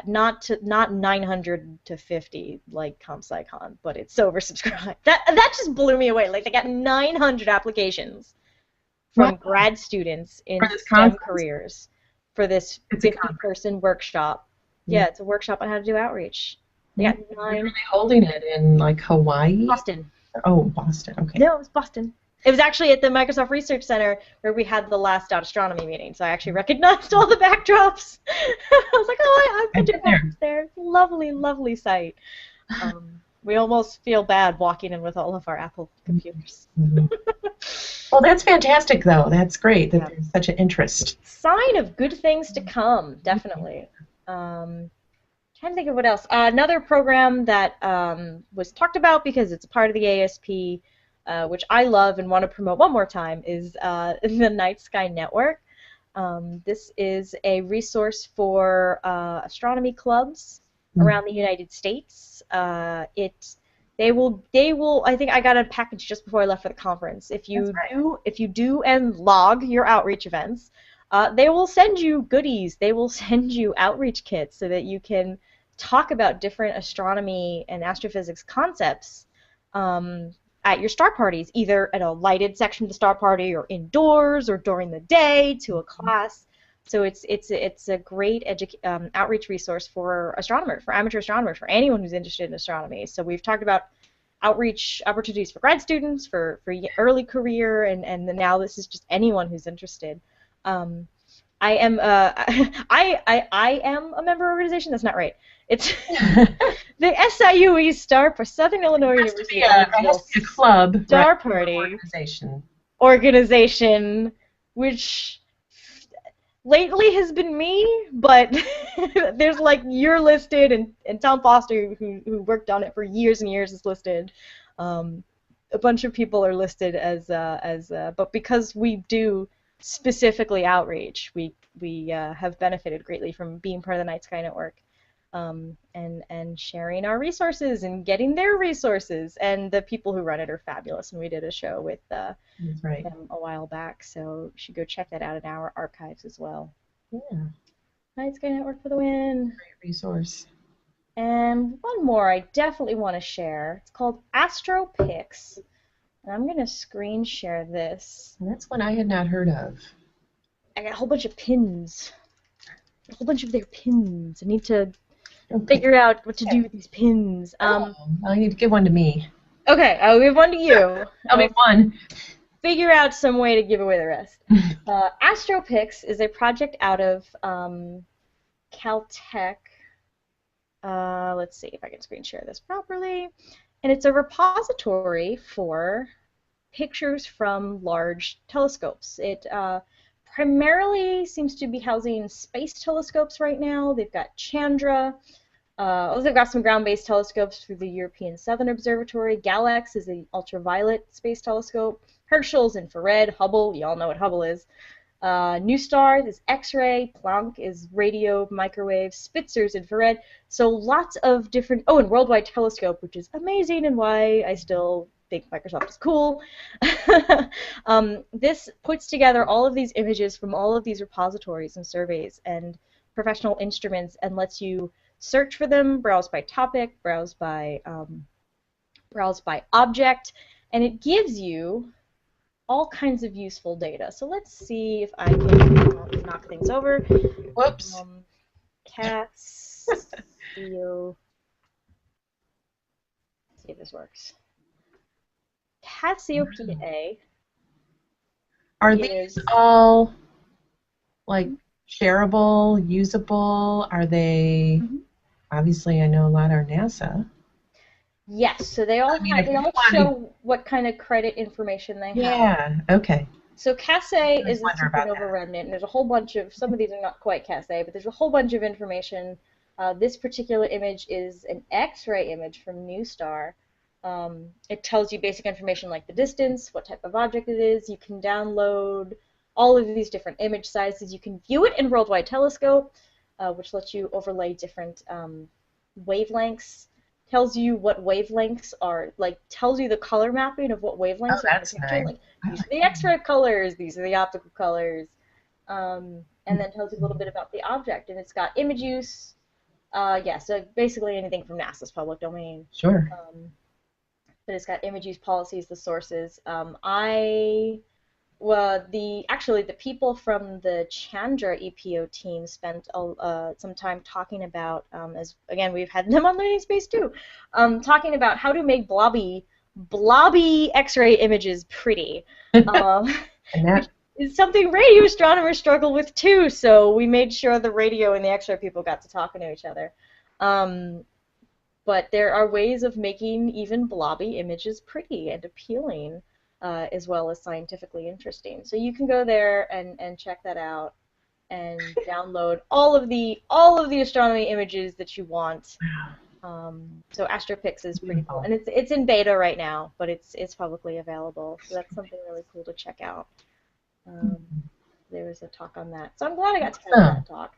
Not 900 to 50 like ComSciCon, but it's oversubscribed. That just blew me away. Like they got 900 applications from grad students in STEM careers for this 50-person workshop. Yeah, it's a workshop on how to do outreach. They got 9. You're really holding it in like Hawaii? Boston. Oh, Boston. Okay. No, it was Boston. It was actually at the Microsoft Research Center where we had the last astronomy meeting, so I actually recognized all the backdrops. I was like, oh, I've been there. Lovely, lovely site. We almost feel bad walking in with all of our Apple computers. Well, that's fantastic, though. That's great that there's such an interest. Sign of good things to come, definitely. Trying to think of what else. Another program that was talked about because it's a part of the ASP, which I love and want to promote one more time, is the Night Sky Network. This is a resource for astronomy clubs around the United States. They will. I think I got a package just before I left for the conference. If you do and log your outreach events, they will send you goodies. They will send you outreach kits so that you can talk about different astronomy and astrophysics concepts at your star parties, either at a lighted section of the star party or indoors or during the day to a class. So it's a great outreach resource for astronomers, for amateur astronomers, for anyone who's interested in astronomy. So we've talked about outreach opportunities for grad students, for early career, and now this is just anyone who's interested. I am I am a member organization. That's not right. It's the SIUE Star for Southern Illinois University. It has to be a club. Star Party organization, which lately has been me, but there's like you're listed, and Tom Foster, who worked on it for years and years, is listed. A bunch of people are listed but because we do specifically outreach, we have benefited greatly from being part of the Night Sky Network, and sharing our resources and getting their resources. And the people who run it are fabulous, and we did a show with That's right. them a while back, so you should go check that out in our archives as well. Yeah. Night Sky Network for the win. Great resource. And one more I definitely want to share. It's called AstroPix. And I'm going to screen share this. And that's one I had not heard of. I got a whole bunch of pins. A whole bunch of their pins. I need to figure out what to do with these pins. I need to give one to me. Okay, I'll give one to you. I'll make one. Figure out some way to give away the rest. AstroPix is a project out of Caltech. Let's see if I can screen share this properly. And it's a repository for pictures from large telescopes. It primarily seems to be housing space telescopes right now. They've got Chandra. They've got some ground-based telescopes through the European Southern Observatory. GALEX is an ultraviolet space telescope. Herschel's infrared. Hubble, you all know what Hubble is. NuSTAR is X-ray, Planck is radio, microwave, Spitzer's infrared. So lots of different. Oh, and Worldwide Telescope, which is amazing, and why I still think Microsoft is cool. This puts together all of these images from all of these repositories and surveys and professional instruments, and lets you search for them, browse by topic, browse by object, and it gives you all kinds of useful data. So let's see if I can knock things over. Whoops. Cats. See if this works. Cassiopeia. Are these all like shareable, usable? Are they? Obviously, I know a lot are NASA. Yes, so they all show what kind of credit information they have. Yeah, okay. So Cas-A is a supernova remnant, and there's a whole bunch of, some of these are not quite Cas-A, but there's a whole bunch of information. This particular image is an X-ray image from NuSTAR. It tells you basic information like the distance, what type of object it is. You can download all of these different image sizes. You can view it in Worldwide Telescope, which lets you overlay different wavelengths. Tells you what wavelengths are, like tells you the color mapping of what wavelengths are in the picture. Nice. Like these are the X-ray colors, these are the optical colors, and then tells you a little bit about the object. And it's got image use. Yeah, so basically anything from NASA's public domain. Sure. But it's got image use policies, the sources. The people from the Chandra EPO team spent some time talking about, as again we've had them on Learning Space too, talking about how to make blobby X-ray images pretty. And that is something radio astronomers struggle with too. So we made sure the radio and the X-ray people got to talking to each other. But there are ways of making even blobby images pretty and appealing. As well as scientifically interesting. So you can go there and check that out and download all of the astronomy images that you want. So AstroPix is pretty cool, and it's in beta right now, but it's publicly available. So that's something really cool to check out. There was a talk on that, so I'm glad I got to hear that talk.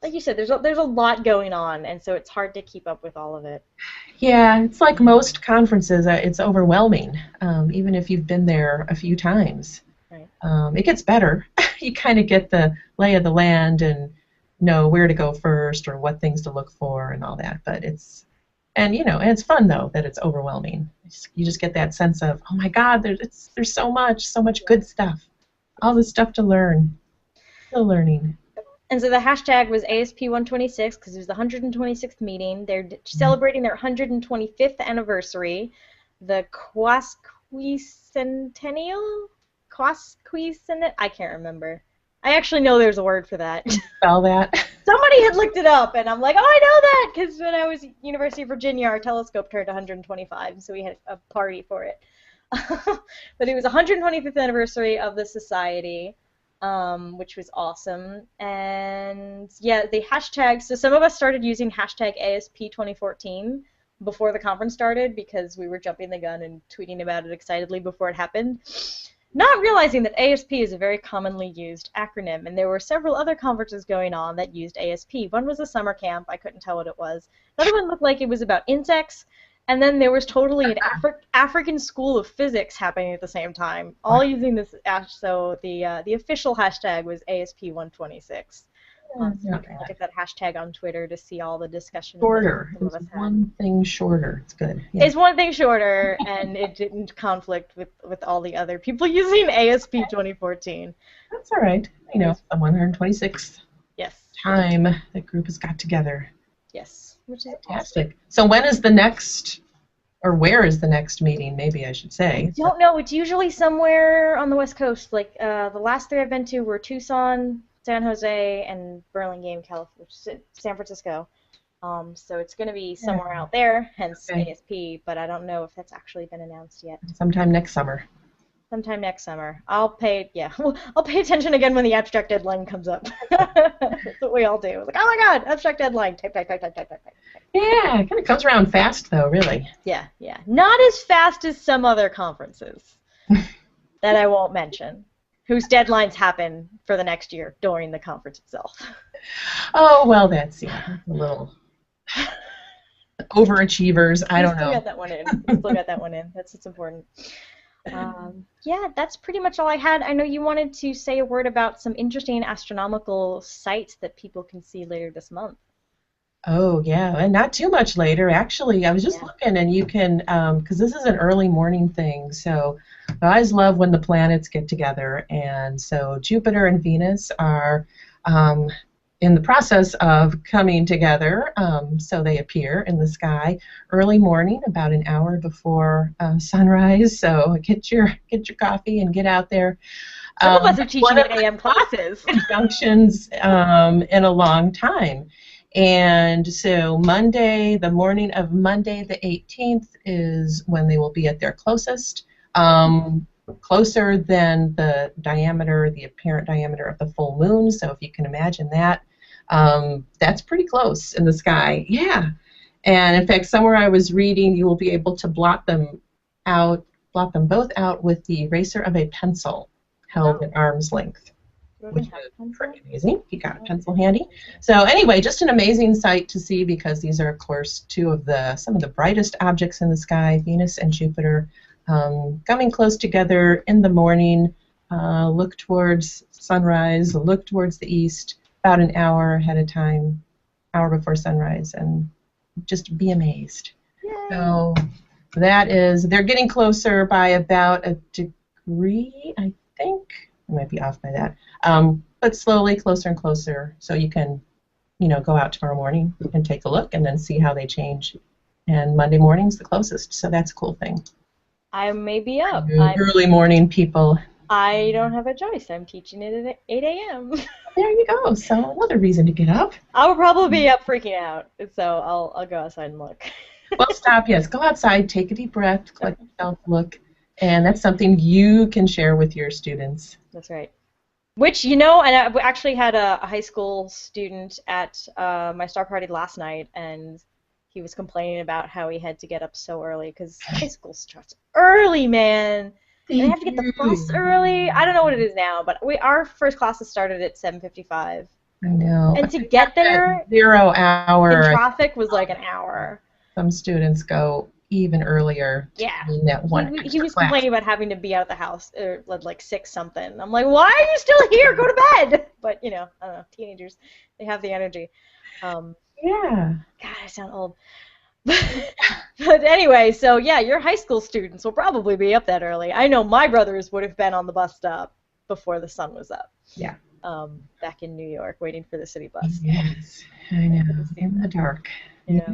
Like you said, there's a lot going on, and so it's hard to keep up with all of it. Yeah, it's like most conferences. It's overwhelming, even if you've been there a few times. Right. It gets better. You kind of get the lay of the land and know where to go first or what things to look for and all that. But it's fun though that it's overwhelming. You just get that sense of, oh my God, there's so much good stuff, all this stuff to learn. Still learning. And so the hashtag was ASP126 because it was the 126th meeting. They're celebrating their 125th anniversary, the Quasquicentennial? I can't remember. I actually know there's a word for that. Spell that. Somebody had looked it up, and I'm like, oh, I know that, because when I was at University of Virginia, our telescope turned 125, so we had a party for it. But it was the 125th anniversary of the society. which was awesome. And yeah, the hashtags, so some of us started using hashtag ASP2014 before the conference started because we were jumping the gun and tweeting about it excitedly before it happened, not realizing that ASP is a very commonly used acronym, and there were several other conferences going on that used ASP. One was a summer camp. I couldn't tell what it was. Another one looked like it was about insects, and then there was totally an African school of physics happening at the same time, all using this. So the official hashtag was ASP126. So you can look at that hashtag on Twitter to see all the discussion. Shorter. It's one thing shorter. It's good. Yeah. It's one thing shorter, and it didn't conflict with all the other people using ASP 2014. That's all right. You know, the 126th time the group has got together. Yes, which is fantastic. Awesome. So when is the next, or where is the next meeting? Maybe I should say. I don't know. It's usually somewhere on the West Coast. Like the last 3 I've been to were Tucson, San Jose, and Burlingame, California, San Francisco. So it's going to be somewhere out there, hence ASP, but I don't know if that's actually been announced yet. Sometime next summer. Sometime next summer. I'll pay attention again when the abstract deadline comes up. That's what we all do. Like, oh my God, abstract deadline. Type. Yeah, it kind of comes around fast, though, really. Yeah. Not as fast as some other conferences that I won't mention, whose deadlines happen for the next year during the conference itself. Oh, well, that's a little overachievers. I don't know. Still got that one in. That's what's important. Yeah, that's pretty much all I had. I know you wanted to say a word about some interesting astronomical sites that people can see later this month. Oh, yeah, and not too much later. Actually, I was just looking, and you can, because this is an early morning thing, so I always love when the planets get together, and so Jupiter and Venus are in the process of coming together, so they appear in the sky early morning, about an hour before sunrise. So get your coffee and get out there. Some of us are teaching 8 a.m. classes. Functions in a long time, and so Monday, the morning of Monday the 18th, is when they will be at their closest. Closer than the diameter, the apparent diameter of the full moon. So if you can imagine that, that's pretty close in the sky. Yeah. And in fact, somewhere I was reading, you will be able to blot them both out with the eraser of a pencil held at arm's length, which is pretty amazing. You got a pencil handy. So anyway, just an amazing sight to see because these are, of course, some of the brightest objects in the sky, Venus and Jupiter. Coming close together in the morning, look towards sunrise, look towards the east, about an hour ahead of time, hour before sunrise, and just be amazed. Yay. So that is, they're getting closer by about a degree, I think. I might be off by that. But slowly closer and closer, so you can, go out tomorrow morning and take a look and then see how they change. And Monday morning's the closest, so that's a cool thing. I may be up. Early morning people. I don't have a choice. I'm teaching it at 8 a.m. There you go. So another reason to get up. I will probably be up freaking out, so I'll go outside and look. Well, stop. Yes, go outside, take a deep breath, collect yourself, look, and that's something you can share with your students. That's right. Which, and I actually had a high school student at my star party last night, and he was complaining about how he had to get up so early because high school starts early, man. And they have to get the bus early. I don't know what it is now, but our first classes started at 7:55. I know. And to get there, 0 hour. The traffic was like an hour. Some students go even earlier. Yeah. He was complaining about having to be out of the house at like 6 something. I'm like, why are you still here? Go to bed. But I don't know. Teenagers, they have the energy. Yeah. God, I sound old. But anyway, so yeah, your high school students will probably be up that early. I know my brothers would have been on the bus stop before the sun was up. Yeah. Back in New York, waiting for the city bus. Yes, I know. In the dark. Yeah.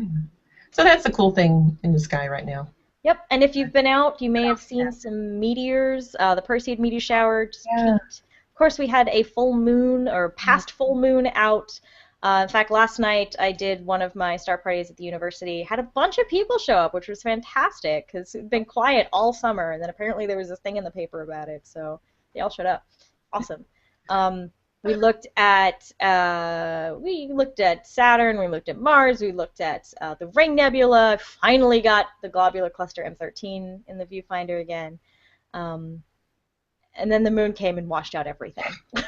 So that's the cool thing in the sky right now. Yep, and if you've been out, you may have seen some meteors. The Perseid meteor shower just peaked. Of course, we had a full moon, or past full moon out. In fact, last night I did one of my star parties at the university. Had a bunch of people show up, which was fantastic because it'd been quiet all summer, and then apparently there was this thing in the paper about it, so they all showed up. Awesome. We looked at Saturn, we looked at Mars, we looked at the Ring Nebula. Finally got the globular cluster M13 in the viewfinder again. And then the moon came and washed out everything. It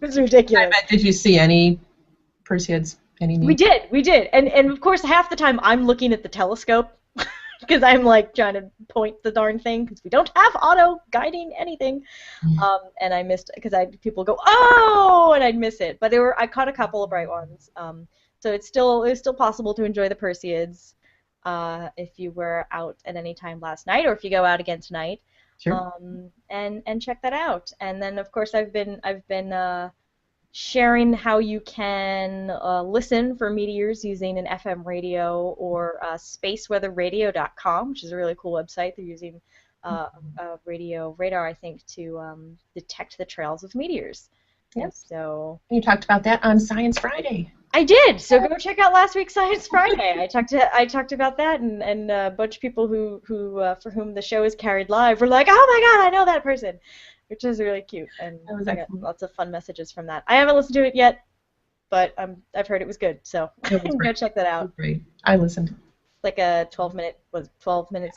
was ridiculous. I bet, did you see any Perseids? We did. And of course, half the time I'm looking at the telescope because I'm like trying to point the darn thing because we don't have auto guiding anything. And I missed because people go, oh, and I'd miss it. But I caught a couple of bright ones. So it was still possible to enjoy the Perseids if you were out at any time last night, or if you go out again tonight. Sure. And check that out. And then of course I've been sharing how you can listen for meteors using an FM radio or spaceweatherradio.com, which is a really cool website. They're using a radio radar, I think, to detect the trails of meteors. Yep. So you talked about that on Science Friday. I did. So go check out last week's Science Friday. I talked about that, and a bunch of people who for whom the show is carried live were like, "Oh my God, I know that person," which is really cute, and I got lots of fun messages from that. I haven't listened to it yet, but I've heard it was good. So go check that out. Great. I listened. Like a 12-minute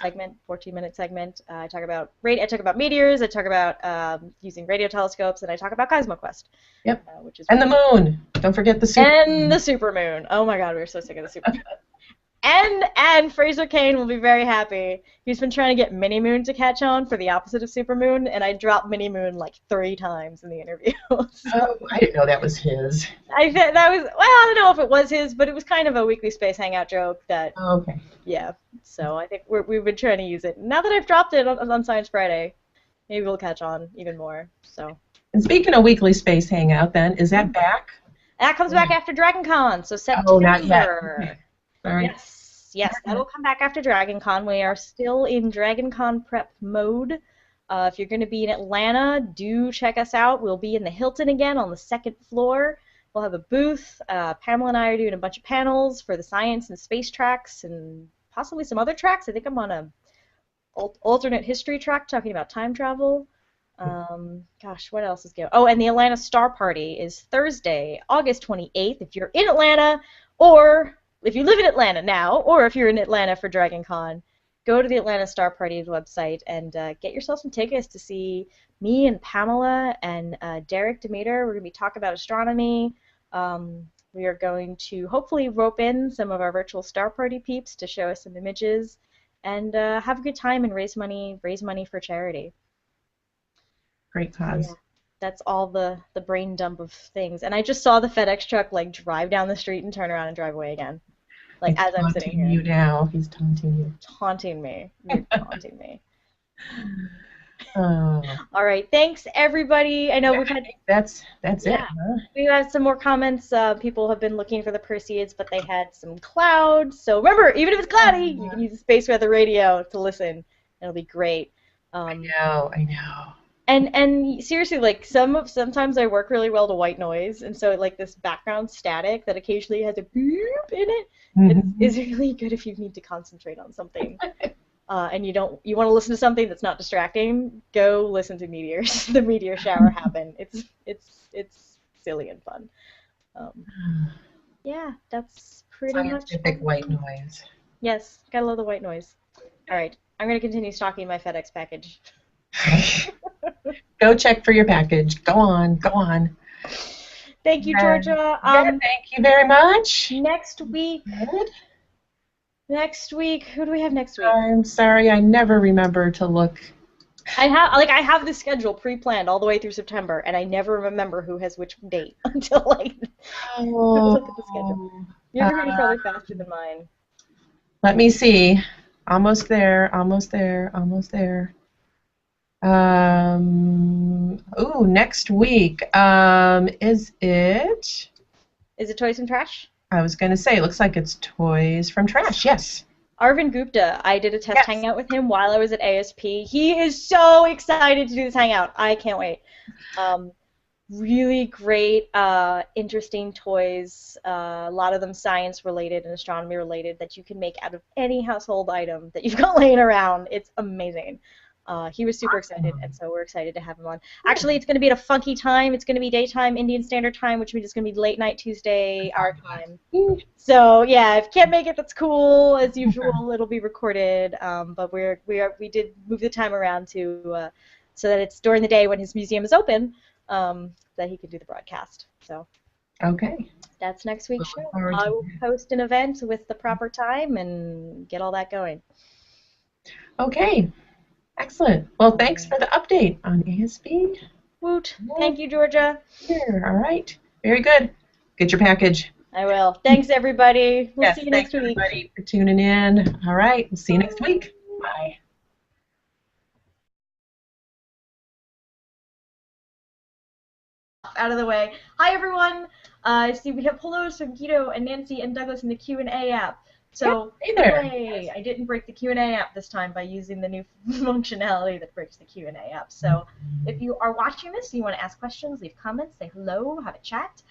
segment, 14-minute segment. I talk about meteors. I talk about using radio telescopes, and I talk about CosmoQuest. Yep. Which is and the moon. Don't forget the supermoon. And the supermoon. Oh my God, we were so sick of the supermoon. And Fraser Kane will be very happy. He's been trying to get Mini Moon to catch on for the opposite of supermoon, and I dropped Mini Moon like 3 times in the interview. Oh, I didn't know that was his. I don't know if it was his, but it was kind of a weekly space hangout joke that. Oh, okay. Yeah. So I think we've been trying to use it. Now that I've dropped it on Science Friday, maybe we'll catch on even more. So. And speaking of weekly space hangout, then is that back? That comes back after DragonCon, so September. Oh, not yet. Okay. Sorry. Yes, that'll come back after DragonCon. We are still in DragonCon prep mode. If you're going to be in Atlanta, do check us out. We'll be in the Hilton again on the 2nd floor. We'll have a booth. Pamela and I are doing a bunch of panels for the science and space tracks and possibly some other tracks. I think I'm on a alternate history track talking about time travel. Gosh, what else is going on? Oh, and the Atlanta Star Party is Thursday, August 28th. If you're in Atlanta, or if you live in Atlanta now, or if you're in Atlanta for DragonCon, go to the Atlanta Star Party's website and get yourself some tickets to see me and Pamela and Derek Demeter. We're going to be talking about astronomy. We are going to hopefully rope in some of our virtual Star Party peeps to show us some images and have a good time and raise money for charity. Great cause. Yeah, that's all the brain dump of things. And I just saw the FedEx truck like drive down the street and turn around and drive away again. Like He's as I'm sitting here. You now. He's taunting you. Taunting me. You're taunting me. Oh. All right. Thanks, everybody. I know we've had. That's it. Huh? We had some more comments. People have been looking for the Perseids, but they had some clouds. So remember, even if it's cloudy, you can use the space weather radio to listen. It'll be great. I know. And seriously, like sometimes I work really well to white noise, and so like this background static that occasionally has a beep in it is really good if you need to concentrate on something. And you want to listen to something that's not distracting, go listen to meteors. The meteor shower happened. It's silly and fun. Yeah, that's pretty Scientific much white noise. Yes, gotta love the white noise. All right, I'm gonna continue stocking my FedEx package. Go check for your package. Go on. Thank you, Georgia. Thank you very much. Next week, who do we have next week? I'm sorry, I never remember to look. I have the schedule pre-planned all the way through September, and I never remember who has which date until like look at the schedule. Yours are gonna be probably faster than mine. Let me see. Almost there. Next week. Is it? Is it Toys and Trash? I was going to say, it looks like it's Toys from Trash, yes. Arvind Gupta, I did a test hangout with him while I was at ASP. He is so excited to do this hangout. I can't wait. Really great, interesting toys, a lot of them science-related and astronomy-related that you can make out of any household item that you've got laying around. It's amazing. He was super excited, and so we're excited to have him on. Actually, it's going to be at a funky time. It's going to be daytime Indian Standard Time, which means it's going to be late night Tuesday our time. So yeah, if you can't make it, that's cool. As usual, it'll be recorded. But we did move the time around to so that it's during the day when his museum is open, that he can do the broadcast. So Okay. that's next week's show. I will post an event with the proper time and get all that going. Okay. Excellent. Well, thanks for the update on ASP. Woot. Thank you, Georgia. Here. All right. Very good. Get your package. I will. Thanks, everybody. We'll Yes, see you next week. Thanks, everybody, for tuning in. All right. We'll see you next week. Bye. Out of the way. Hi, everyone. I see we have hellos from Guido and Nancy and Douglas in the Q&A app. So, hey there. Yay. I didn't break the Q&A app this time by using the new functionality that breaks the Q&A app. So, if you are watching this, you want to ask questions, leave comments, say hello, have a chat.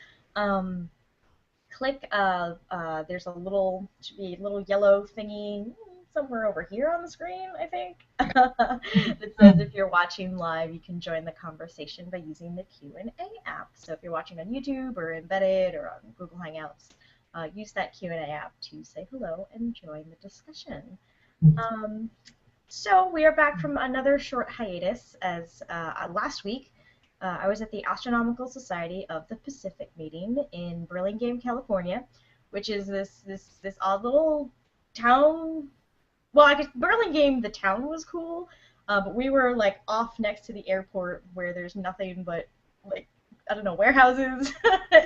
Click, there's a little, should be a little yellow thingy somewhere over here on the screen, I think. It says if you're watching live, you can join the conversation by using the Q&A app. So if you're watching on YouTube or Embedded or on Google Hangouts, use that Q&A app to say hello and join the discussion. So we are back from another short hiatus, as last week I was at the Astronomical Society of the Pacific meeting in Burlingame, California, which is this odd little town. Well, I guess Burlingame, the town was cool, but we were like off next to the airport where there's nothing but like, I don't know, warehouses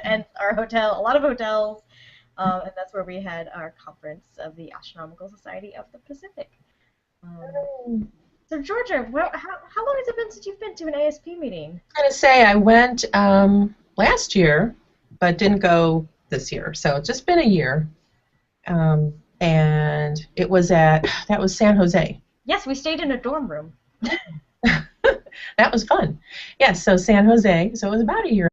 and our hotel, a lot of hotels, and that's where we had our conference of the Astronomical Society of the Pacific. So Georgia, how long has it been since you've been to an ASP meeting? I'm going to say I went last year, but didn't go this year. So it's just been a year. And it was that was San Jose. Yes, we stayed in a dorm room. That was fun. Yes, so San Jose. So it was about a year.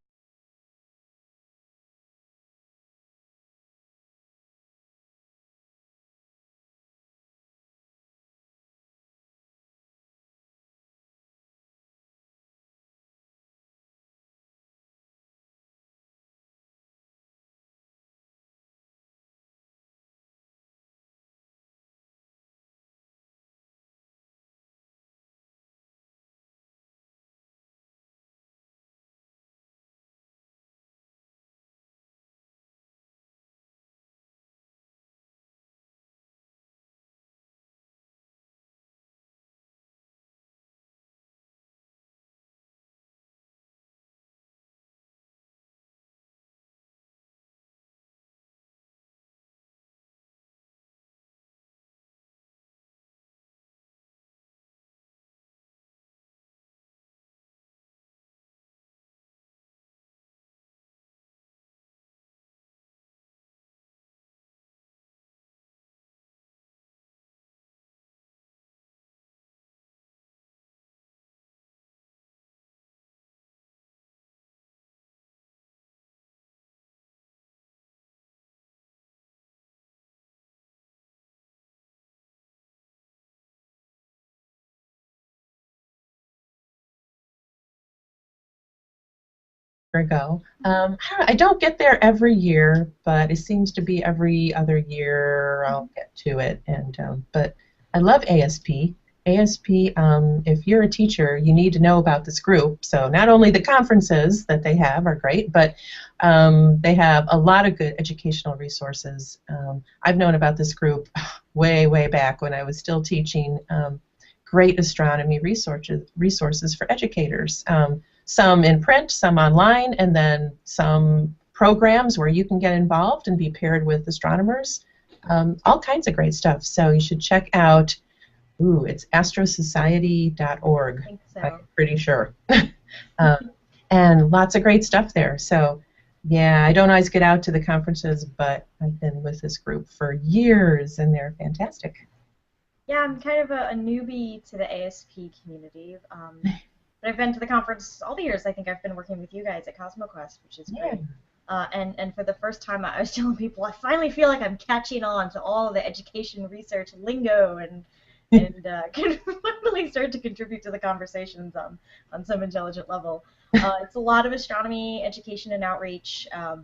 Ago. I don't get there every year, but it seems to be every other year I'll get to it. And but I love ASP. ASP, if you're a teacher, you need to know about this group. So not only the conferences that they have are great, but they have a lot of good educational resources. I've known about this group way, way back when I was still teaching. Great astronomy resources for educators. Some in print, some online, and then some programs where you can get involved and be paired with astronomers. All kinds of great stuff. So you should check out, it's astrosociety.org. I think so. I'm pretty sure. And lots of great stuff there. So yeah, I don't always get out to the conferences, but I've been with this group for years, and they're fantastic. Yeah, I'm kind of a newbie to the ASP community. But I've been to the conference all the years. I think I've been working with you guys at CosmoQuest, which is great. And for the first time, I was telling people I finally feel like I'm catching on to all of the education research lingo and and can finally start to contribute to the conversations on some intelligent level. It's a lot of astronomy education and outreach, a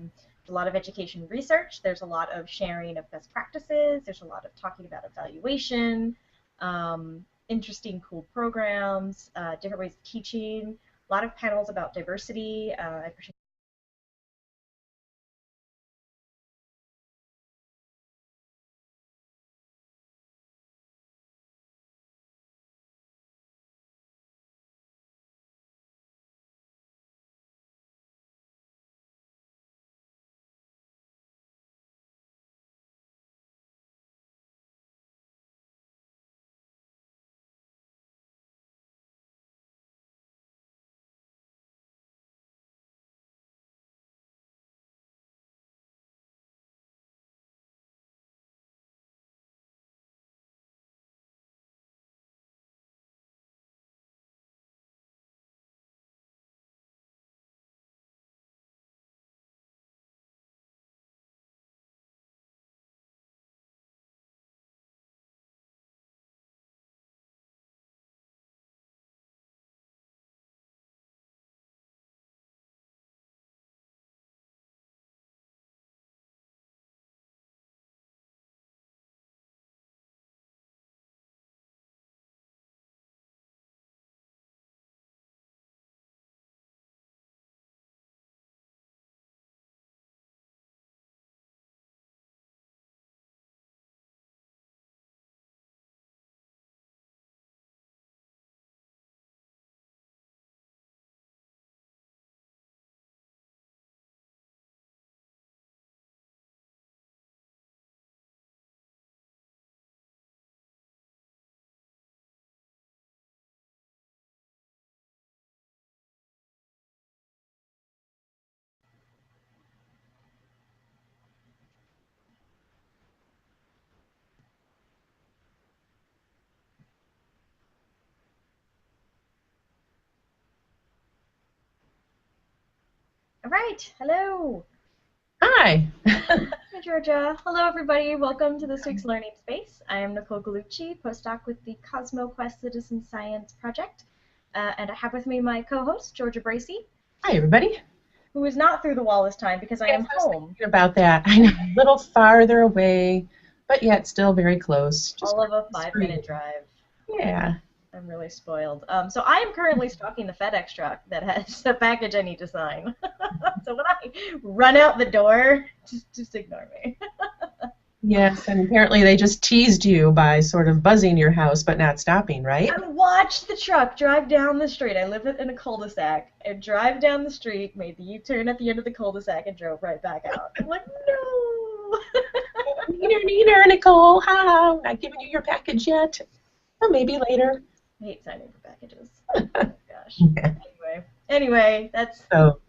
lot of education research. There's a lot of sharing of best practices. There's a lot of talking about evaluation, interesting, cool programs, different ways of teaching, a lot of panels about diversity. All right, hello. Hi. Hi, Georgia. Hello, everybody. Welcome to this week's Learning Space. I am Nicole Gugliucci, postdoc with the CosmoQuest Citizen Science Project, and I have with me my co-host, Georgia Bracey. Hi, everybody. Who is not through the wall this time because I am home. About that, I know, a little farther away, but yet still very close. Just all of a 5-minute drive. Yeah. I'm really spoiled. So I am currently stalking the FedEx truck that has a package I need to sign. So when I run out the door, just ignore me. Yes, and apparently they just teased you by sort of buzzing your house but not stopping, right? I watched the truck drive down the street. I live in a cul-de-sac. It drive down the street, made the U-turn at the end of the cul-de-sac, and drove right back out. I'm like, no! Neener, Nicole. Ha, not giving you your package yet. Well, maybe later. I hate signing for packages. Oh my gosh. Yeah. Anyway, that's... So